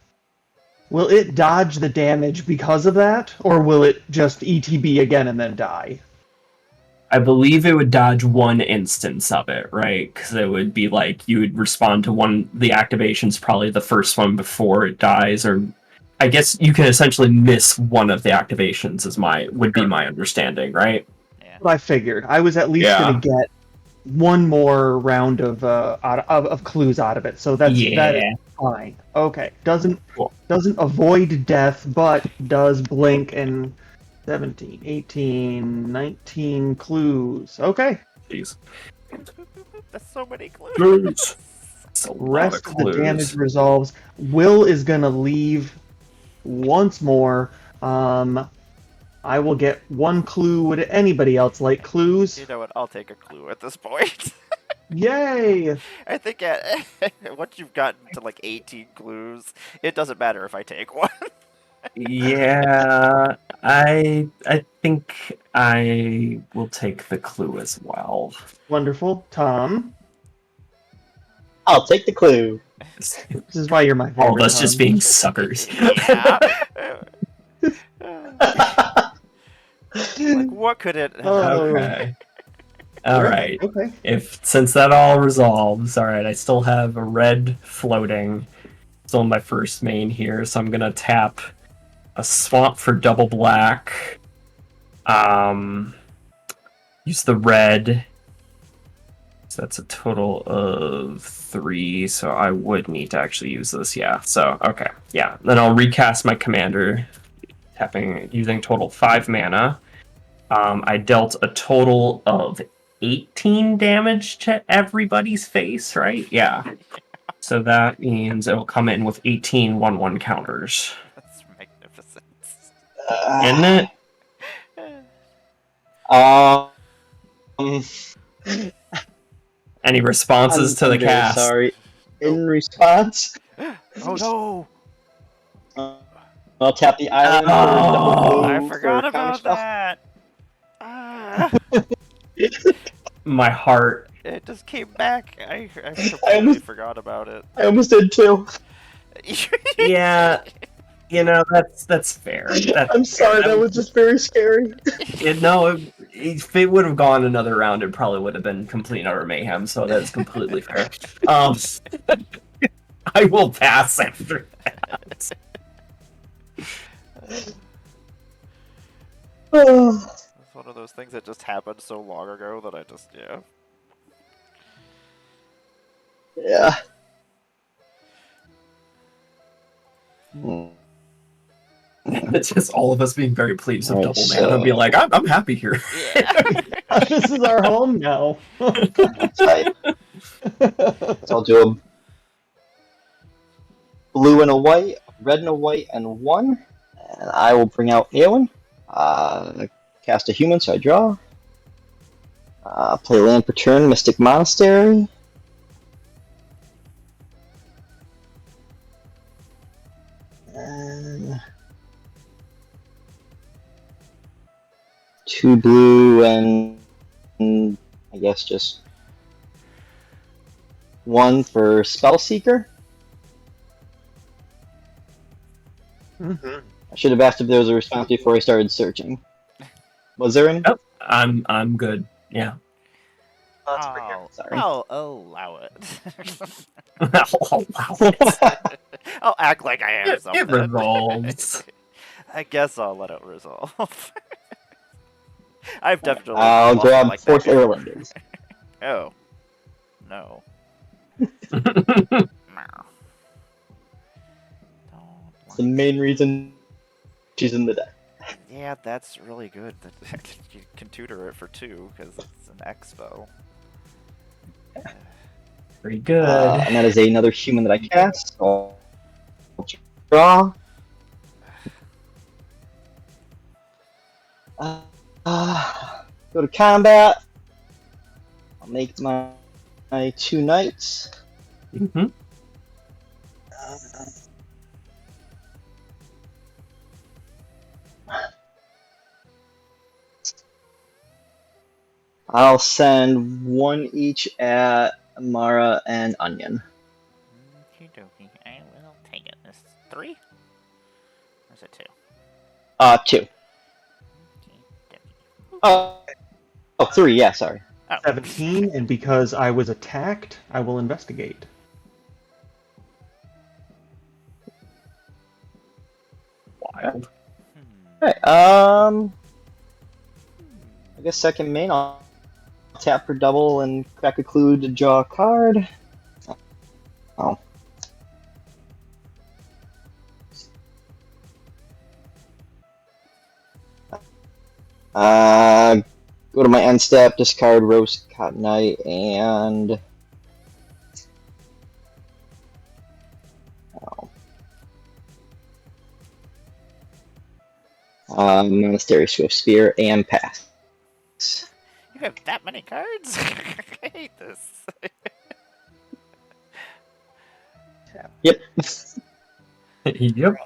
Will it dodge the damage because of that, or will it just ETB again and then die? I believe it would dodge one instance of it, right? Because it would be like you would respond to one. The activation's probably the first one before it dies, or I guess you can essentially miss one of the activations. Would be my understanding, right? Yeah. What I figured. I was at least Yeah. gonna get one more round of clues out of it, so that is fine. Okay, doesn't Cool. avoid death, but does blink and 17, 18, 19 clues. Okay. Jeez. That's so many clues. Clues. It's a lot Rest of the clues. damage resolves. Will is gonna leave once more. I will get 1 clue. Would anybody else like clues? You know what? I'll take a clue at this point. Yay! I think once you've gotten to like 18 clues, it doesn't matter if I take one. Yeah, I think I will take the clue as well. Wonderful. Tom, I'll take the clue. this is why you're my favorite. All of us Tom. just being suckers. Yeah. Like, what could it? Oh. Okay. All right. Okay. Since that all resolves, all right. I still have a red floating, still in my first main here, so I'm gonna tap a swamp for double black. Use the red. So that's a total of 3. So I would need to actually use this. Yeah. So okay. Yeah. Then I'll recast my commander, using total 5 mana. I dealt a total of 18 damage to everybody's face, right? Yeah. So that means it will come in with 18 1/1 counters. That's magnificent. Isn't it? Any responses to the I'm very cast? Sorry. In response, Oh no! I'll tap the island. Oh, for I double blue forgot for counter about spell. that. Ah, My heart. it just came back. I completely almost- forgot about it. I almost did too. Yeah, that's fair. I'm sorry, that was just very scary. If it would have gone another round, it probably would have been complete and utter mayhem. So that's completely fair. I will pass after that. It's one of those things that just happened so long ago that I just, yeah. Yeah. It's just all of us being very pleased with Right, double mana and be so- like, I'm happy here. This is our home now. That's right. So I'll do a blue and a white, red and a white, and 1. And I will bring out Eowyn. Cast a human, so I draw. Play land per turn, Mystic Monastery. And 2 blue and I guess just 1 for Spellseeker. Mm-hmm. I should have asked if there was a response before I started searching. Was there any? Oh, I'm good. Yeah. I'll Sorry. allow it. Oh, wow. I'll act like I am something. It resolves. I guess I'll let it resolve. I've definitely I'll lost grab like that fourth before. Erlanders. Oh. No. It's the main reason she's in the deck. Yeah, that's really good. You can tutor it for 2 because it's an expo. Very good. And that is another human that I cast. So I'll draw. Go to combat. I'll make my 2 knights. Mhm. I'll send 1 each at Mara and Onion. Okie dokie. I will take it. This 3? Or is it 2? 2. Okie dokie. Oh, 3. Yeah, sorry. Oh. 17, and because I was attacked, I will investigate. Wild. Alright, I guess second main, I'll tap for double and crack a clue to draw a card. Oh. Go to my end step, discard Rose Cotton Knight, and Monastery Swift Spear, and pass. You have that many cards? I hate this. Yep. Yep.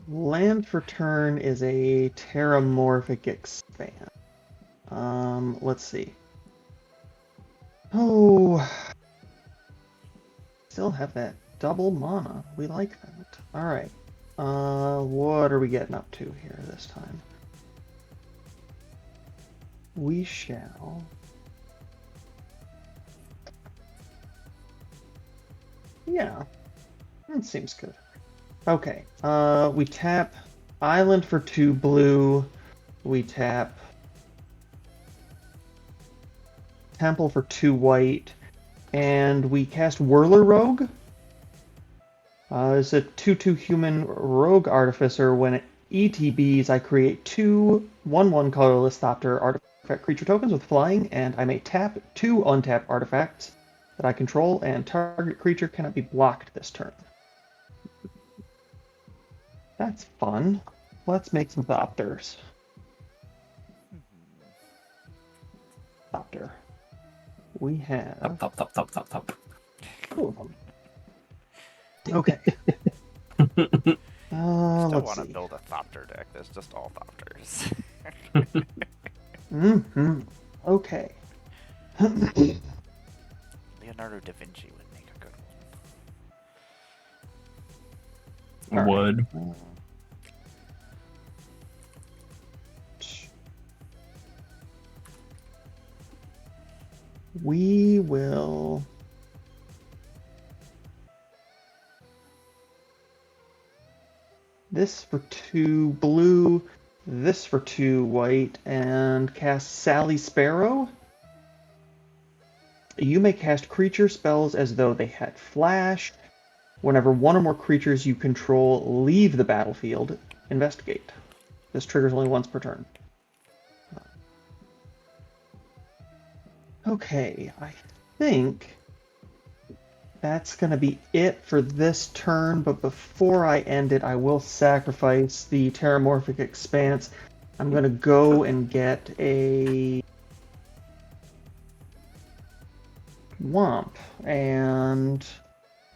Land for turn is a terramorphic expand. Let's see. Oh, still have that double mana. We like that. All right. What are we getting up to here this time? We shall. Yeah, that seems good. Okay, we tap Island for 2 blue. We tap Temple for 2 white. And we cast Whirler Rogue. It's a 2/2 human rogue artificer. When it ETBs, I create 2 1/1 colorless Thopter artifact creature tokens with flying, and I may tap 2 untapped artifacts that I control, and target creature cannot be blocked this turn. That's fun. Let's make some Thopters. Thopter. We have Top. 2 of them. Okay. I Let's want to see. build a Thopter deck that's just all Thopters. Okay. Leonardo da Vinci would make a good one. Would. We will. This for 2 blue, this for 2 white, and cast Sally Sparrow. You may cast creature spells as though they had flash. Whenever 1 or more creatures you control leave the battlefield, investigate. This triggers only once per turn. Okay, I think that's going to be it for this turn, but before I end it, I will sacrifice the Terramorphic Expanse. I'm going to go and get a Womp, and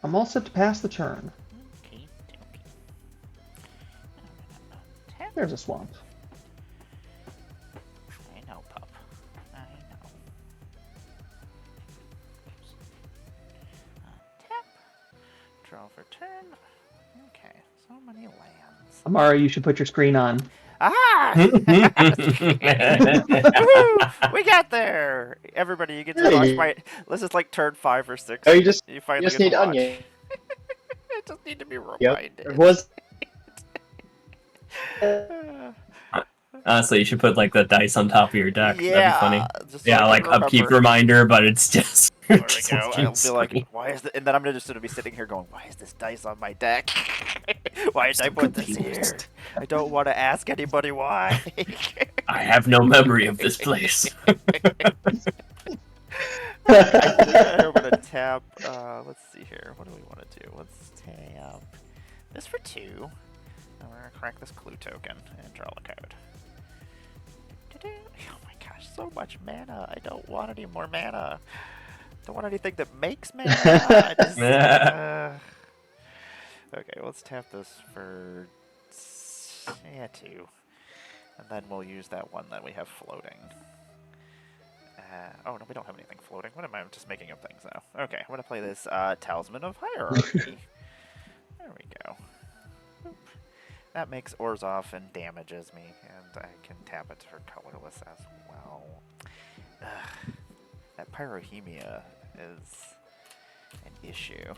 I'm all set to pass the turn. Okay, There's a Swamp. I know, pup. I know. Tap. Draw for turn. Okay, so many lands. Amara, you should put your screen on. Ah! Woohoo! We got there! Everybody, you get to watch my. This is like turn 5 or 6. Oh, you You finally just get need to watch. onion. I just need to be Yep. reminded. Was Honestly, you should put like the dice on top of your deck. That'd be funny. Just so I Yeah, can like upkeep remember. reminder, but it's just. There we just go. on I'll be like, screen. why is it? And then I'm just gonna be sitting here going, why is this dice on my deck? Why did I put this here? Confused. I don't want to ask anybody why. I have no memory of this place. I'm gonna tap. Let's see here. What do we want to do? Let's tap this for 2. And we're gonna crack this clue token and draw a code. Oh my gosh, so much mana. I don't want any more mana. Don't want anything that makes mana. I just, okay, let's tap this for 2. And then we'll use that one that we have floating. Oh, no, we don't have anything floating. What am I just making up things now? Okay, I'm going to play this Talisman of Hierarchy. There we go. Boop. That makes Orzhov and damages me, and I can tap it for colorless as well. Ugh. That Pyrohemia is an issue.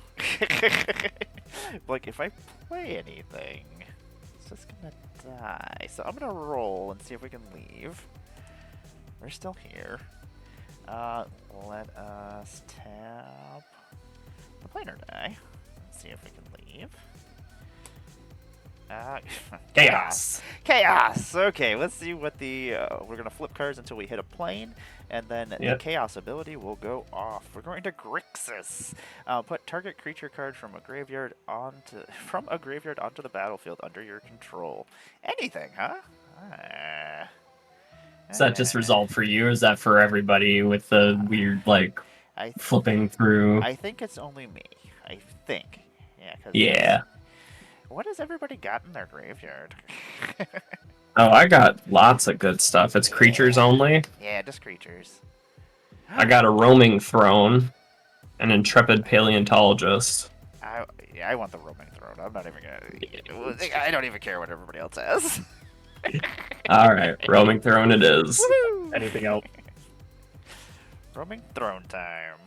Like, if I play anything, it's just gonna die. So I'm gonna roll and see if we can leave. We're still here. Let us tap the planar die. Let's see if we can leave. Chaos. Chaos! Okay, let's see what the... we're going to flip cards until we hit a plane, and then the Chaos ability will go off. We're going to Grixis. Put target creature card from a graveyard onto the battlefield under your control. Anything, huh? Is that just resolved for you, or is that for everybody with the weird, like, flipping through? I think it's only me. I think. Yeah. Yeah. What has everybody got in their graveyard? Oh, I got lots of good stuff. It's creatures only. Yeah, just creatures. I got a roaming throne, an intrepid paleontologist. I want the roaming throne. I'm not even gonna. I don't even care what everybody else has. All right, roaming throne it is. Woo-hoo! Anything else? Roaming throne time.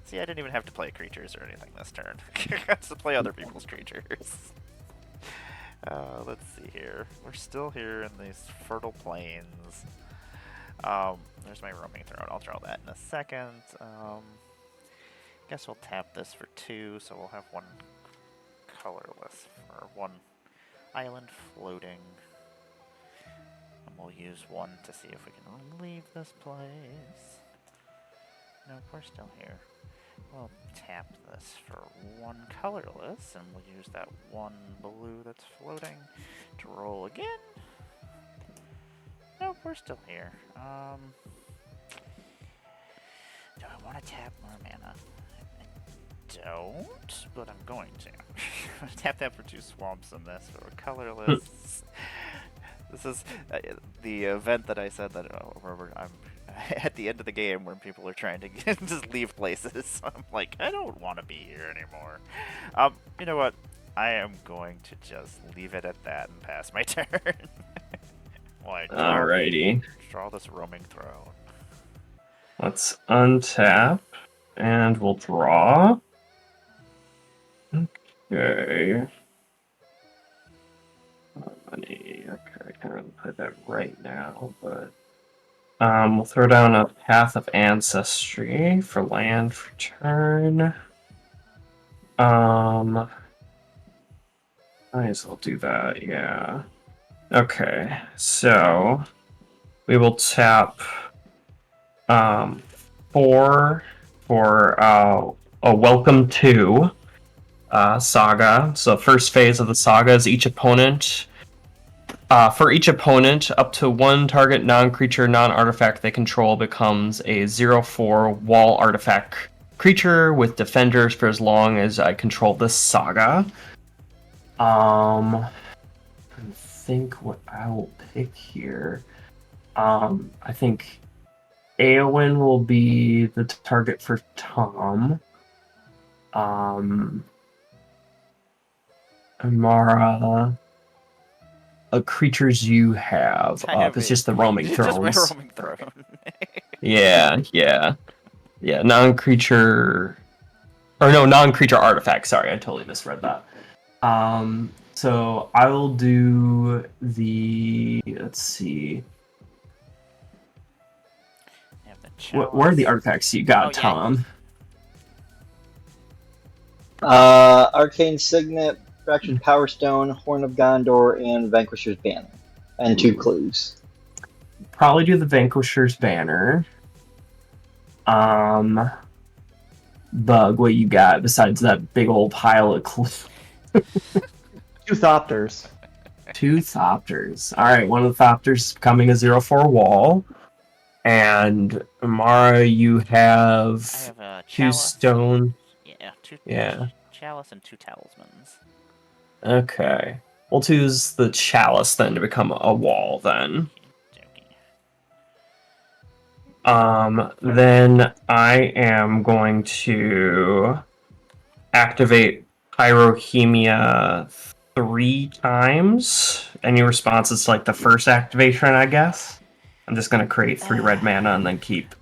See, I didn't even have to play creatures or anything this turn. I got to play other people's creatures. Let's see here. We're still here in these fertile plains. There's my roaming throne. I'll draw that in a second. Guess we'll tap this for 2, so we'll have 1 colorless, or 1 island floating. And we'll use 1 to see if we can leave this place. No, we're still here. We'll tap this for 1 colorless, and we'll use that 1 blue that's floating to roll again. Nope, we're still here. Do I want to tap more mana? I don't, but I'm going to. I'm going to tap that for 2 swamps and this for a colorless. This is the event that I said that I'm at the end of the game when people are trying to just leave places. I'm like, I don't want to be here anymore. You know what? I am going to just leave it at that and pass my turn. Alrighty. Draw this roaming throne. Let's untap, and we'll draw. Okay. Money. Okay, I can't really play that right now, but we'll throw down a Path of Ancestry for land for turn. Might as well do that, yeah. Okay, so we will tap 4 for a Welcome to Saga. So first phase of the saga is each opponent. For each opponent, up to 1 target non-creature, non-artifact they control becomes a 0/4 wall artifact creature with defenders for as long as I control this saga. I think what I will pick here. I think Eowyn will be the target for Tom. Amara. creatures you have. It's just the roaming Just my thrones. roaming throne. Yeah. Non-creature, or no, non-creature artifact. Sorry, I totally misread that. So I will do the. Let's see. You have the Where are the chalice. artifacts you got, Oh, yeah. Tom? Arcane Signet, Fractured Power Stone, Horn of Gondor, and Vanquisher's Banner. And 2 clues. Probably do the Vanquisher's Banner. Bug, what you got besides that big old pile of 2 Thopters. 2 Thopters. Alright, one of the Thopters becoming a 0/4 wall. And Amara, you have, I have a 2 chalice. stone. Yeah, 2 Yeah. chalice and 2 talismans. Okay. We'll choose the chalice then to become a wall then. Then I am going to activate Pyrohemia 3 times. Any responses to like the first activation, I guess? I'm just going to create 3 red mana and then keep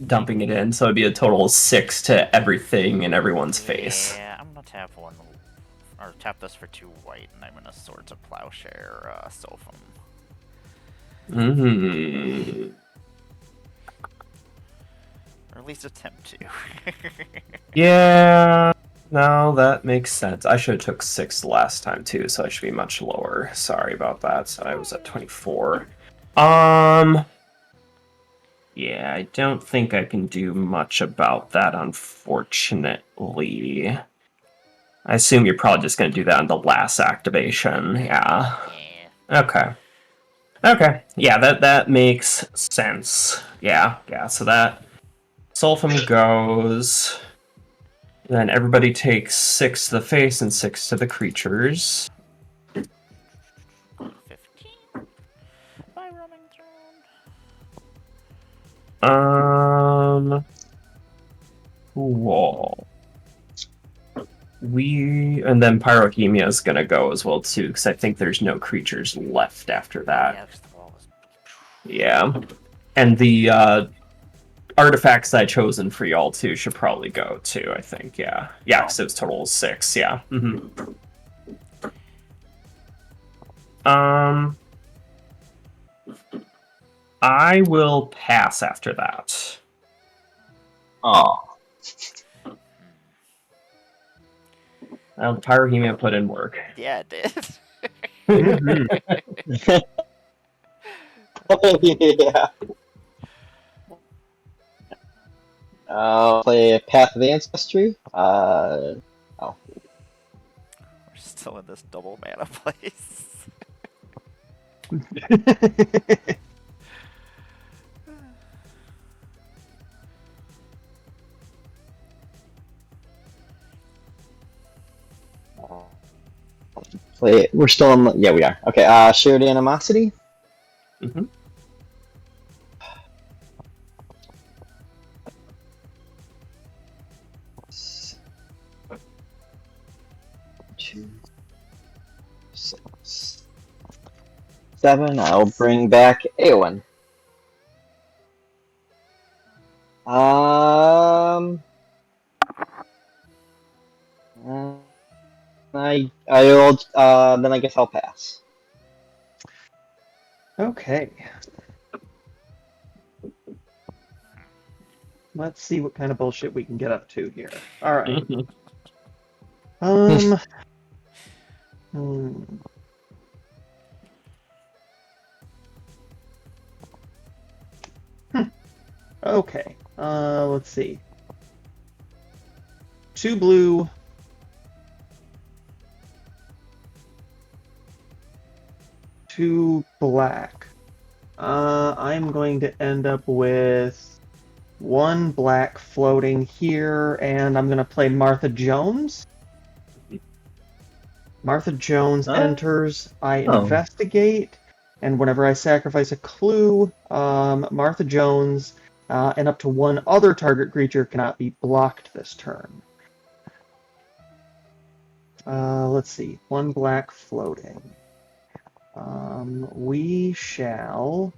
dumping it in. So it'd be a total of 6 to everything in everyone's face. Yeah, I'm gonna tap 1, or tap this for 2 white, and I'm gonna Swords of Plowshare Sophum. Or at least attempt to. Yeah, no, that makes sense. I should have took 6 last time too, so I should be much lower. Sorry about that. So I was at 24. Yeah, I don't think I can do much about that, unfortunately. I assume you're probably just going to do that on the last activation. Yeah. Okay. Yeah, that makes sense. Yeah. So that Sulfum goes. Then everybody takes 6 to the face and 6 to the creatures. 15. My roaming throne. Cool. And then Pyrohemia is gonna go as well too, because I think there's no creatures left after that. Yeah, 'cause the wall is... Yeah. And the artifacts I chosen for y'all too should probably go too, I think. Yeah. Yeah, because it was total 6, yeah. I will pass after that. Oh. Well, Pyrohemia put in work. Yeah, it did. Yeah. I'll play a Path of Ancestry. We're still in this double mana place. We're still on. Yeah, we are. Okay. Shared Animosity. Two, 6, 7. I'll bring back Eowyn. Then I guess I'll pass. Okay. Let's see what kind of bullshit we can get up to here. All right. Okay. Let's see. 2 blue. 2 black. I'm going to end up with 1 black floating here, and I'm going to play Martha Jones. Martha Jones enters, I investigate, and whenever I sacrifice a clue, Martha Jones and up to 1 other target creature cannot be blocked this turn. Let's see, 1 black floating. We shall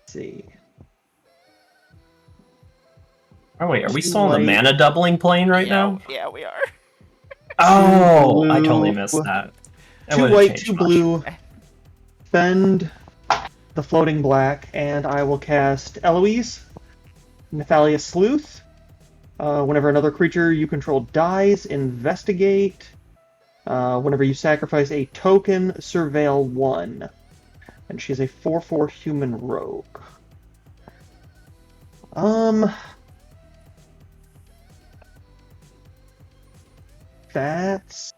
see. Oh wait, are we Two still on the white, mana doubling plane right now? Yeah, we are. Oh, I totally blue, missed that. That two wouldn't white, change two much. blue. Spend the floating black, and I will cast Eloise, Nephalia Sleuth. Whenever another creature you control dies, investigate. Whenever you sacrifice a token, surveil 1. And she's a 4/4 human rogue. That's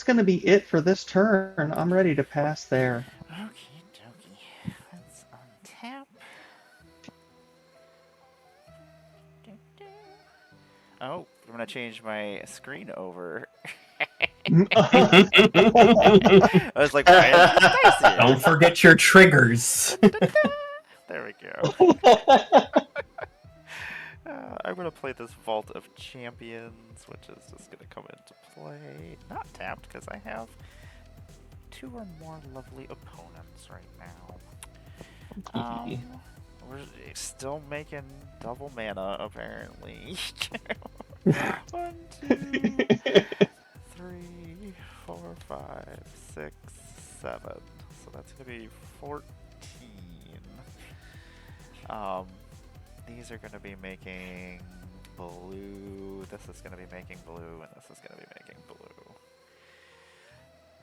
gonna be it for this turn. I'm ready to pass there. Okie dokie. Let's untap. Oh, I'm gonna change my screen over. I was like, why is this dice here? Don't forget your triggers. There we go. I'm gonna play this Vault of Champions, which is just gonna come into play. Not tapped, because I have 2 or more lovely opponents right now. We're still making double mana, apparently. 1, 2, 3, 4, 5, 6, 7. So that's gonna be 14. These are gonna be making blue. This is gonna be making blue, and this is gonna be making blue.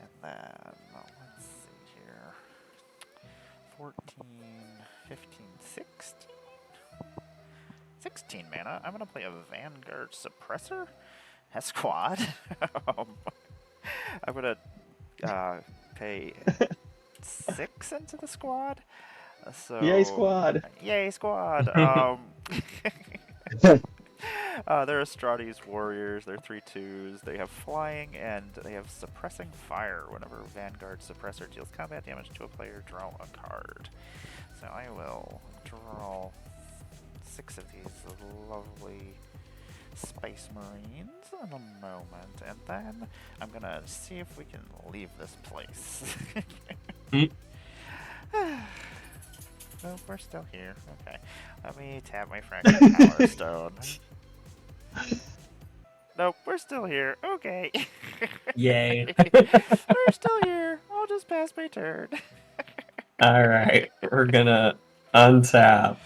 And then, let's see here. 14, 15, 16? 16 mana. I'm gonna play a Vanguard Suppressor Esquad. I'm gonna pay 6 into the squad. So, Yay, squad! Yay, squad! They're Astrades warriors. They're 3/2s. They have flying and they have suppressing fire. Whenever Vanguard Suppressor deals combat damage to a player, draw a card. So I will draw 6 of these lovely Space Marines in a moment, and then I'm gonna see if we can leave this place. No, we're still here. Okay. Let me tap my Fractured Power Stone. Nope, we're still here. Okay. Yay. We're still here. I'll just pass my turn. Alright, we're gonna untap.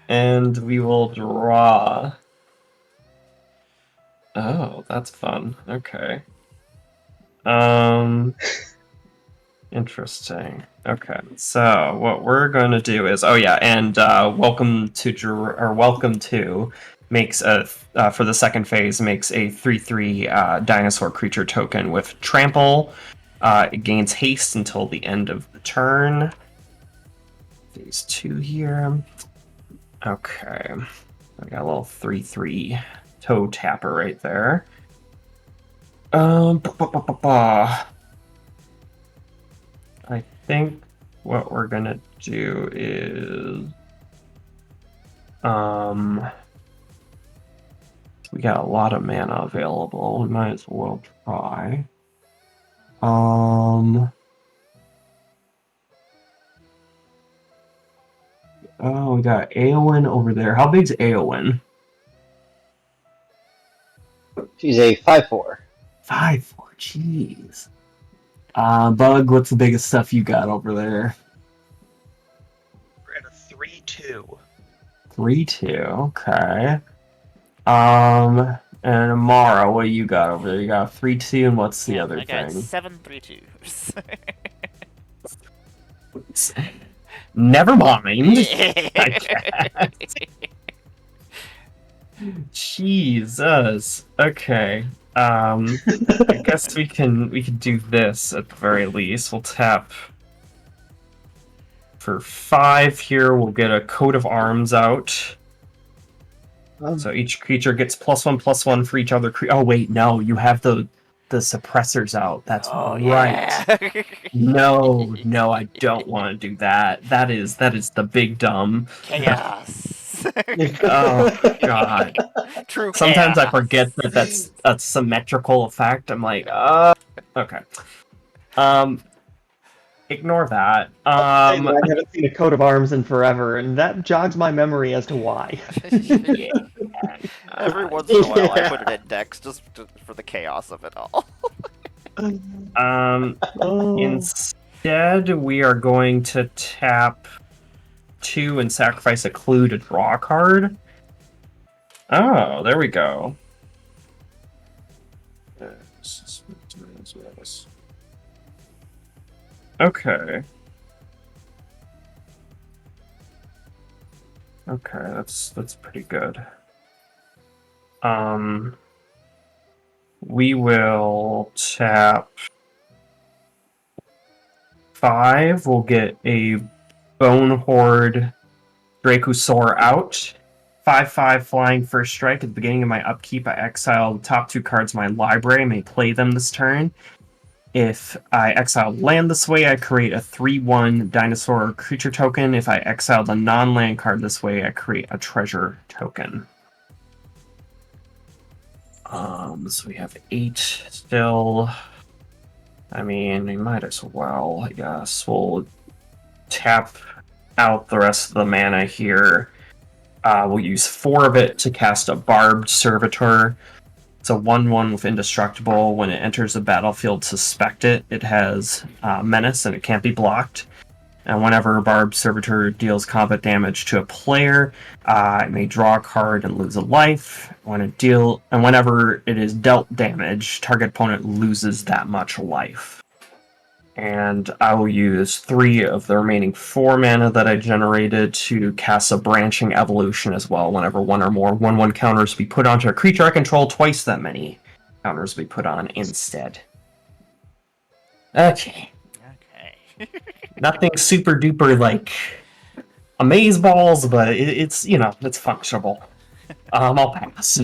And we will draw. Oh, that's fun. Okay. Interesting. Okay, so what we're going to do is, oh yeah, and welcome to makes a for the second phase makes a 3/3 dinosaur creature token with trample. It gains haste until the end of the turn. Phase 2 here. Okay, I got a little 3/3 toe tapper right there. I think what we're gonna do is we got a lot of mana available. We might as well try. Oh, we got Eowyn over there. How big's Eowyn? She's a 5/4. 5/4. Jeez. Bug, what's the biggest stuff you got over there? We're at a 3/2. 3/2. Okay. And Amara, what do you got over there? You got 3/2, and what's the other I got thing? 7 3/2s. Never mind. I guess. Jesus. Okay. I guess we can do this at the very least. We'll tap for 5 here. We'll get a coat of arms out. So each creature gets +1/+1 for each other creature. Oh wait, no, you have the suppressors out. That's right. Yeah. No, I don't want to do that. That is the big dumb. Chaos. Oh god. True Sometimes I chaos. forget that that's a symmetrical effect. I'm like, okay. Ignore that. I haven't seen a coat of arms in forever, and that jogs my memory as to why. Yeah. Every once in a while, I Yeah. put it in decks just for the chaos of it all. Instead, we are going to tap 2 and sacrifice a clue to draw a card. Oh, there we go. Okay. Okay, that's pretty good. We will tap 5. We'll get a Bone Horde Dracosaur out. 5/5 flying first strike. At the beginning of my upkeep, I exile the top 2 cards of my library. I may play them this turn. If I exile land this way, I create a 3/1 dinosaur creature token. If I exile the non-land card this way, I create a treasure token. So we have 8 still. I mean, we might as well, I guess. We'll tap out the rest of the mana here. We'll use 4 of it to cast a Barbed Servitor. It's a 1/1 with Indestructible. When it enters the battlefield, suspect it. It has Menace and it can't be blocked. And whenever Barbed Servitor deals combat damage to a player, it may draw a card and lose a life. Whenever it is dealt damage, target opponent loses that much life. And I will use 3 of the remaining 4 mana that I generated to cast a Branching Evolution as well. Whenever 1 or more 1/1 counters be put onto a creature I control, twice that many counters be put on instead. Okay. Okay. Nothing super duper like amaze balls, but it's it's functionable. I'll pass.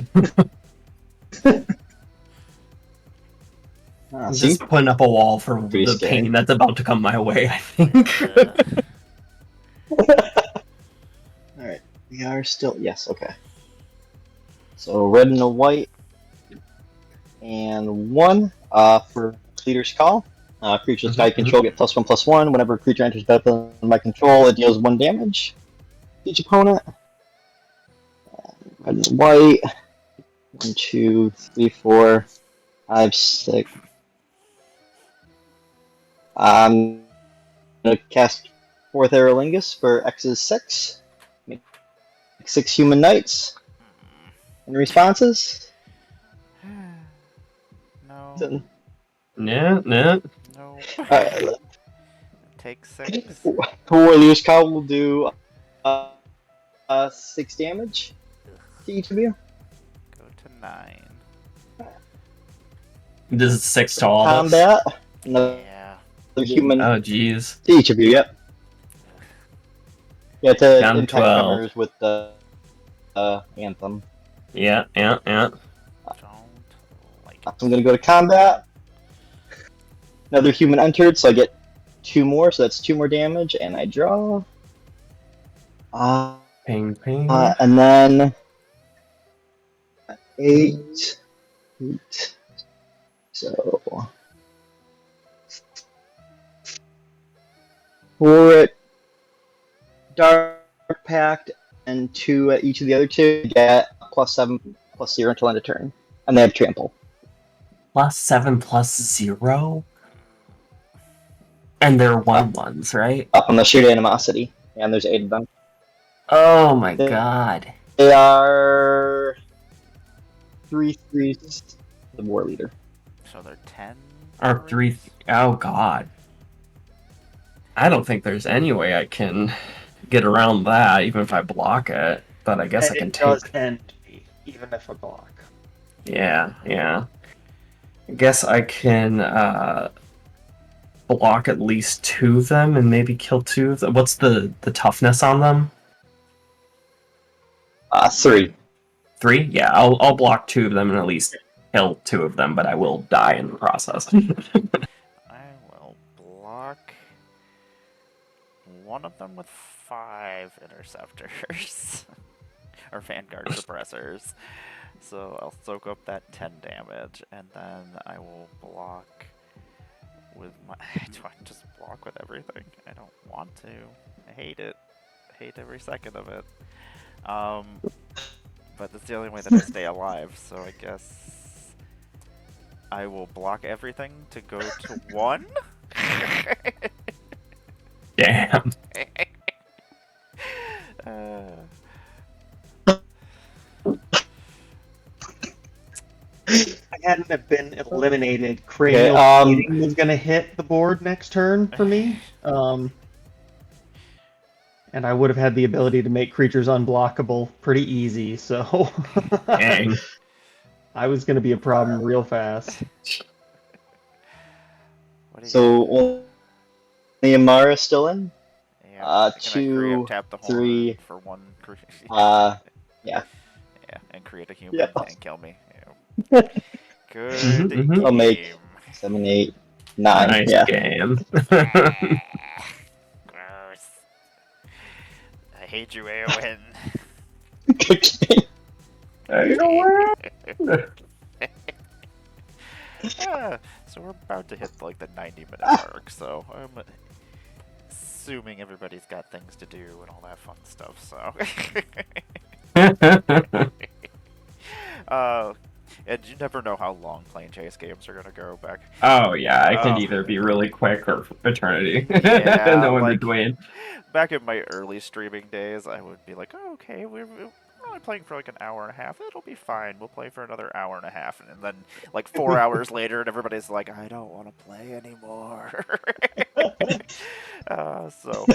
I'm See? just putting up a wall for Pretty the scary. pain that's about to come my way, I think. Alright, we are still. Yes, okay. So red and a white. And 1 for Leader's Call. Creatures I control get +1/+1. Whenever a creature enters battlefield under my control, it deals 1 damage. Each opponent. Red and white. 1, 2, 3, 4, 5, 6. I'm gonna cast 4th Aerolingus for X's 6. Make 6 human knights. Any responses? No. No. No. Alright, Take 6. for Leader's Call will do 6 damage to each of you. Go to 9. This is 6 to all of us. Combat. Another Yeah. human Oh, jeez. to each of you, yep. Yeah, to Down impact 12. numbers with the anthem. Yeah. Don't like So I'm gonna go to combat. Another human entered, so I get 2 more, so that's 2 more damage, and I draw. Ping, ping. And then 8. So 4 at Dark Pact and 2 at each of the other 2 get +7/+0 until end of turn, and they have trample. +7/+0? And they're 1/1s, right? Up on the sheer animosity, and there's 8 of them. Oh my god. They are 3/3 the war leader. So they're 10. Or 3. Oh god. I don't think there's any way I can get around that, even if I block it. But I guess And I can it does take. end me, even if I block. Yeah. I guess I can block at least 2 of them and maybe kill 2 of them. What's the toughness on them? 3. 3? Yeah, I'll block 2 of them and at least kill 2 of them, but I will die in the process. I will block one of them with 5 interceptors. or Vanguard suppressors. So I'll soak up that 10 damage, and then I will block with my. Do I just block with everything? I don't want to. I hate it. I hate every second of it. But that's the only way that I stay alive, so I guess I will block everything to go to 1. Damn. If I hadn't have been eliminated, Cranial Bleeding was going to hit the board next turn for me. And I would have had the ability to make creatures unblockable pretty easy, so Dang. I was going to be a problem real fast. So, the Amara still in? Yeah, Two, tap the three. For 1 creature. Yeah. Yeah, and create a human Yeah. and kill me. Yeah. Good game. I'll make 7, 8, 9. Nice Yeah. game. Gross. I hate you, AON. So we're about to hit like the 90-minute mark, so I'm assuming everybody's got things to do and all that fun stuff, so. And you never know how long Planechase games are gonna go back. Oh yeah, it can either be really quick or eternity. Yeah, no in like, between. Back in my early streaming days, I would be like, oh, okay, we're only playing for like an hour and a half. It'll be fine. We'll play for another hour and a half. And then like 4 hours later, and everybody's like, I don't want to play anymore. So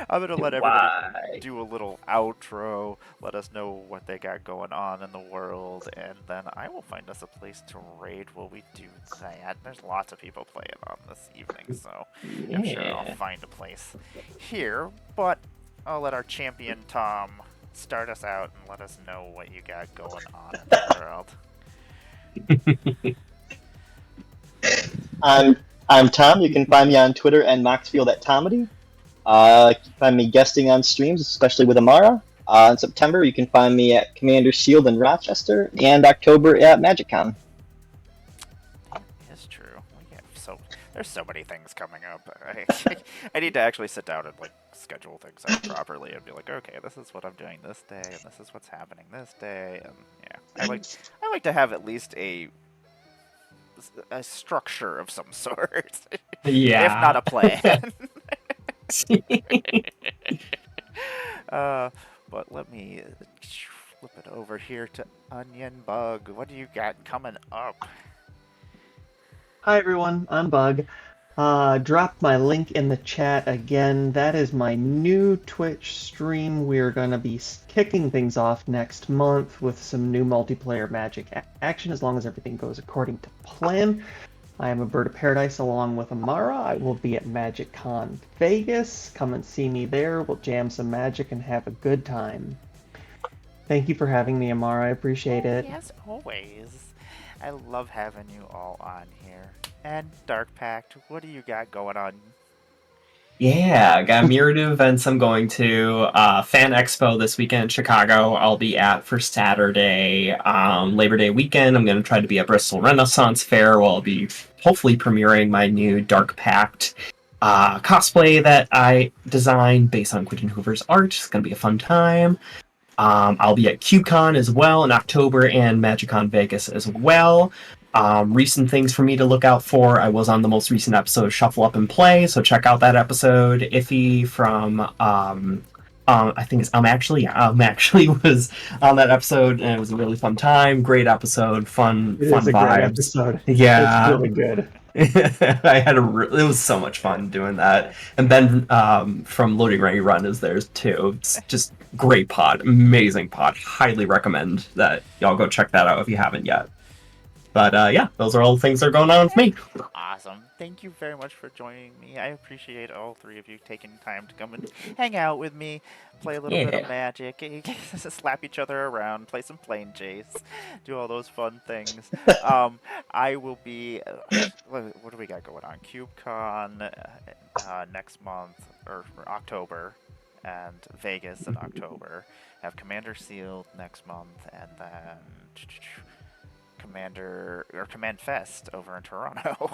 I'm going to let everybody do a little outro, let us know what they got going on in the world, and then I will find us a place to raid while we do that. There's lots of people playing on this evening, so I'm sure I'll find a place here, but I'll let our champion Tom start us out and let us know what you got going on in the world. I'm Tom. You can find me on Twitter and Knoxfield at Tomedy. You can find me guesting on streams, especially with Amara. In September, you can find me at Commander Shield in Rochester, and October at MagicCon. It's true. There's so many things coming up. I need to actually sit down and like schedule things out properly and be like, okay, this is what I'm doing this day, and this is what's happening this day, and yeah, I like to have at least a structure of some sort. Yeah. If not a plan. But let me flip it over here to Onion Bug. What do you got coming up? Hi everyone, I'm Bug. Dropped my link in the chat again. That is my new Twitch stream. We're going to be kicking things off next month with some new multiplayer Magic action, as long as everything goes according to plan. I am a Bird of Paradise along with Amara. I will be at MagicCon Vegas. Come and see me there. We'll jam some Magic and have a good time. Thank you for having me, Amara. I appreciate it. Yes, always. I love having you all on here. And Dark Pact, what do you got going on? Yeah, I got a myriad of events I'm going to. Fan Expo this weekend in Chicago, I'll be at for Saturday. Labor Day weekend, I'm going to try to be at Bristol Renaissance Fair, where I'll be hopefully premiering my new Dark Pact cosplay that I designed based on Quentin Hoover's art. It's going to be a fun time. I'll be at CubeCon as well in October and MagicCon Vegas as well. Recent things for me to look out for. I was on the most recent episode of Shuffle Up and Play, so check out that episode. Iffy from I think it's actually was on that episode, and it was a really fun time. Great episode, fun vibes. Great episode. Yeah, it's really good. It was so much fun doing that. And Ben from Loading Ready Run is there too. It's just great pod, amazing pod. Highly recommend that y'all go check that out if you haven't yet. But yeah, those are all the things that are going on with me. Awesome. Thank you very much for joining me. I appreciate all three of you taking time to come and hang out with me, play a little bit of Magic, slap each other around, play some Planechase, do all those fun things. I will be, what do we got going on? CubeCon next month, or October. and Vegas in October. Have Commander Sealed next month, and then Command Fest over in Toronto.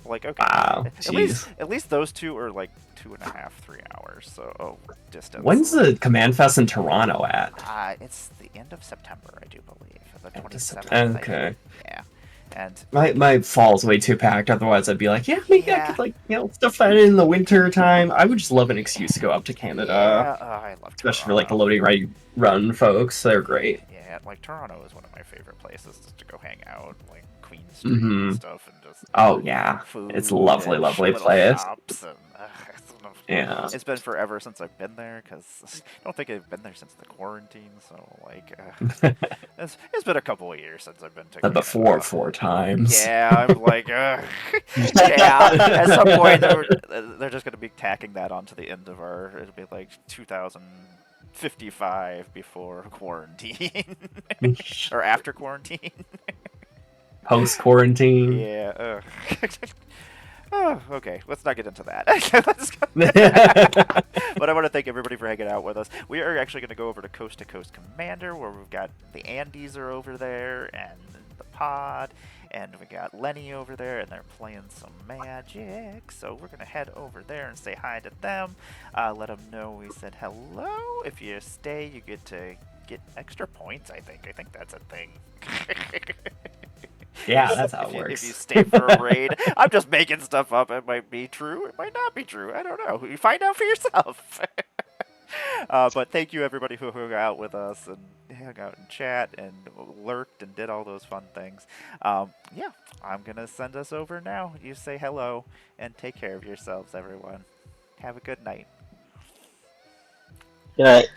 Like, okay, Wow, at least jeez. those two are like 2.5, 3 hours. So distance. When's the Command Fest in Toronto at? It's the end of September, I do believe, the End of 27th. September. Okay. Yeah, and My fall's way too packed. Otherwise, I'd be like, yeah, maybe I Yeah. could stuff that in the winter time. I would just love an excuse to go up to Canada, yeah, I love especially for Toronto. like the loading right run folks. They're great. Yeah, like Toronto is one of my favorite places just to go hang out, like Queen Street Mm-hmm. and stuff, and just Oh yeah, food. it's a lovely, and lovely little place. shops, and Yeah. it's been forever since I've been there because I don't think I've been there since the quarantine. So like, it's been a couple of years since I've been to But Canada. 4 times. Yeah, I'm like, yeah. At some point, they're just gonna be tacking that onto the end of our. It'll be like 2055 before quarantine or after quarantine. Post quarantine. Yeah. Oh, okay. Let's not get into that. Let's go. But I want to thank everybody for hanging out with us. We are actually going to go over to Coast Commander, where we've got the Andes are over there, and the pod, and we got Lenny over there, and they're playing some Magic. So we're going to head over there and say hi to them. Let them know we said hello. If you stay, you get to get extra points, I think. I think that's a thing. Yeah, that's how it If works. you stay for a raid. I'm just making stuff up. It might be true. It might not be true. I don't know. You find out for yourself. But thank you, everybody who hung out with us and hung out and chat and lurked and did all those fun things. Yeah, I'm going to send us over now. You say hello and take care of yourselves, everyone. Have a good night. Good night.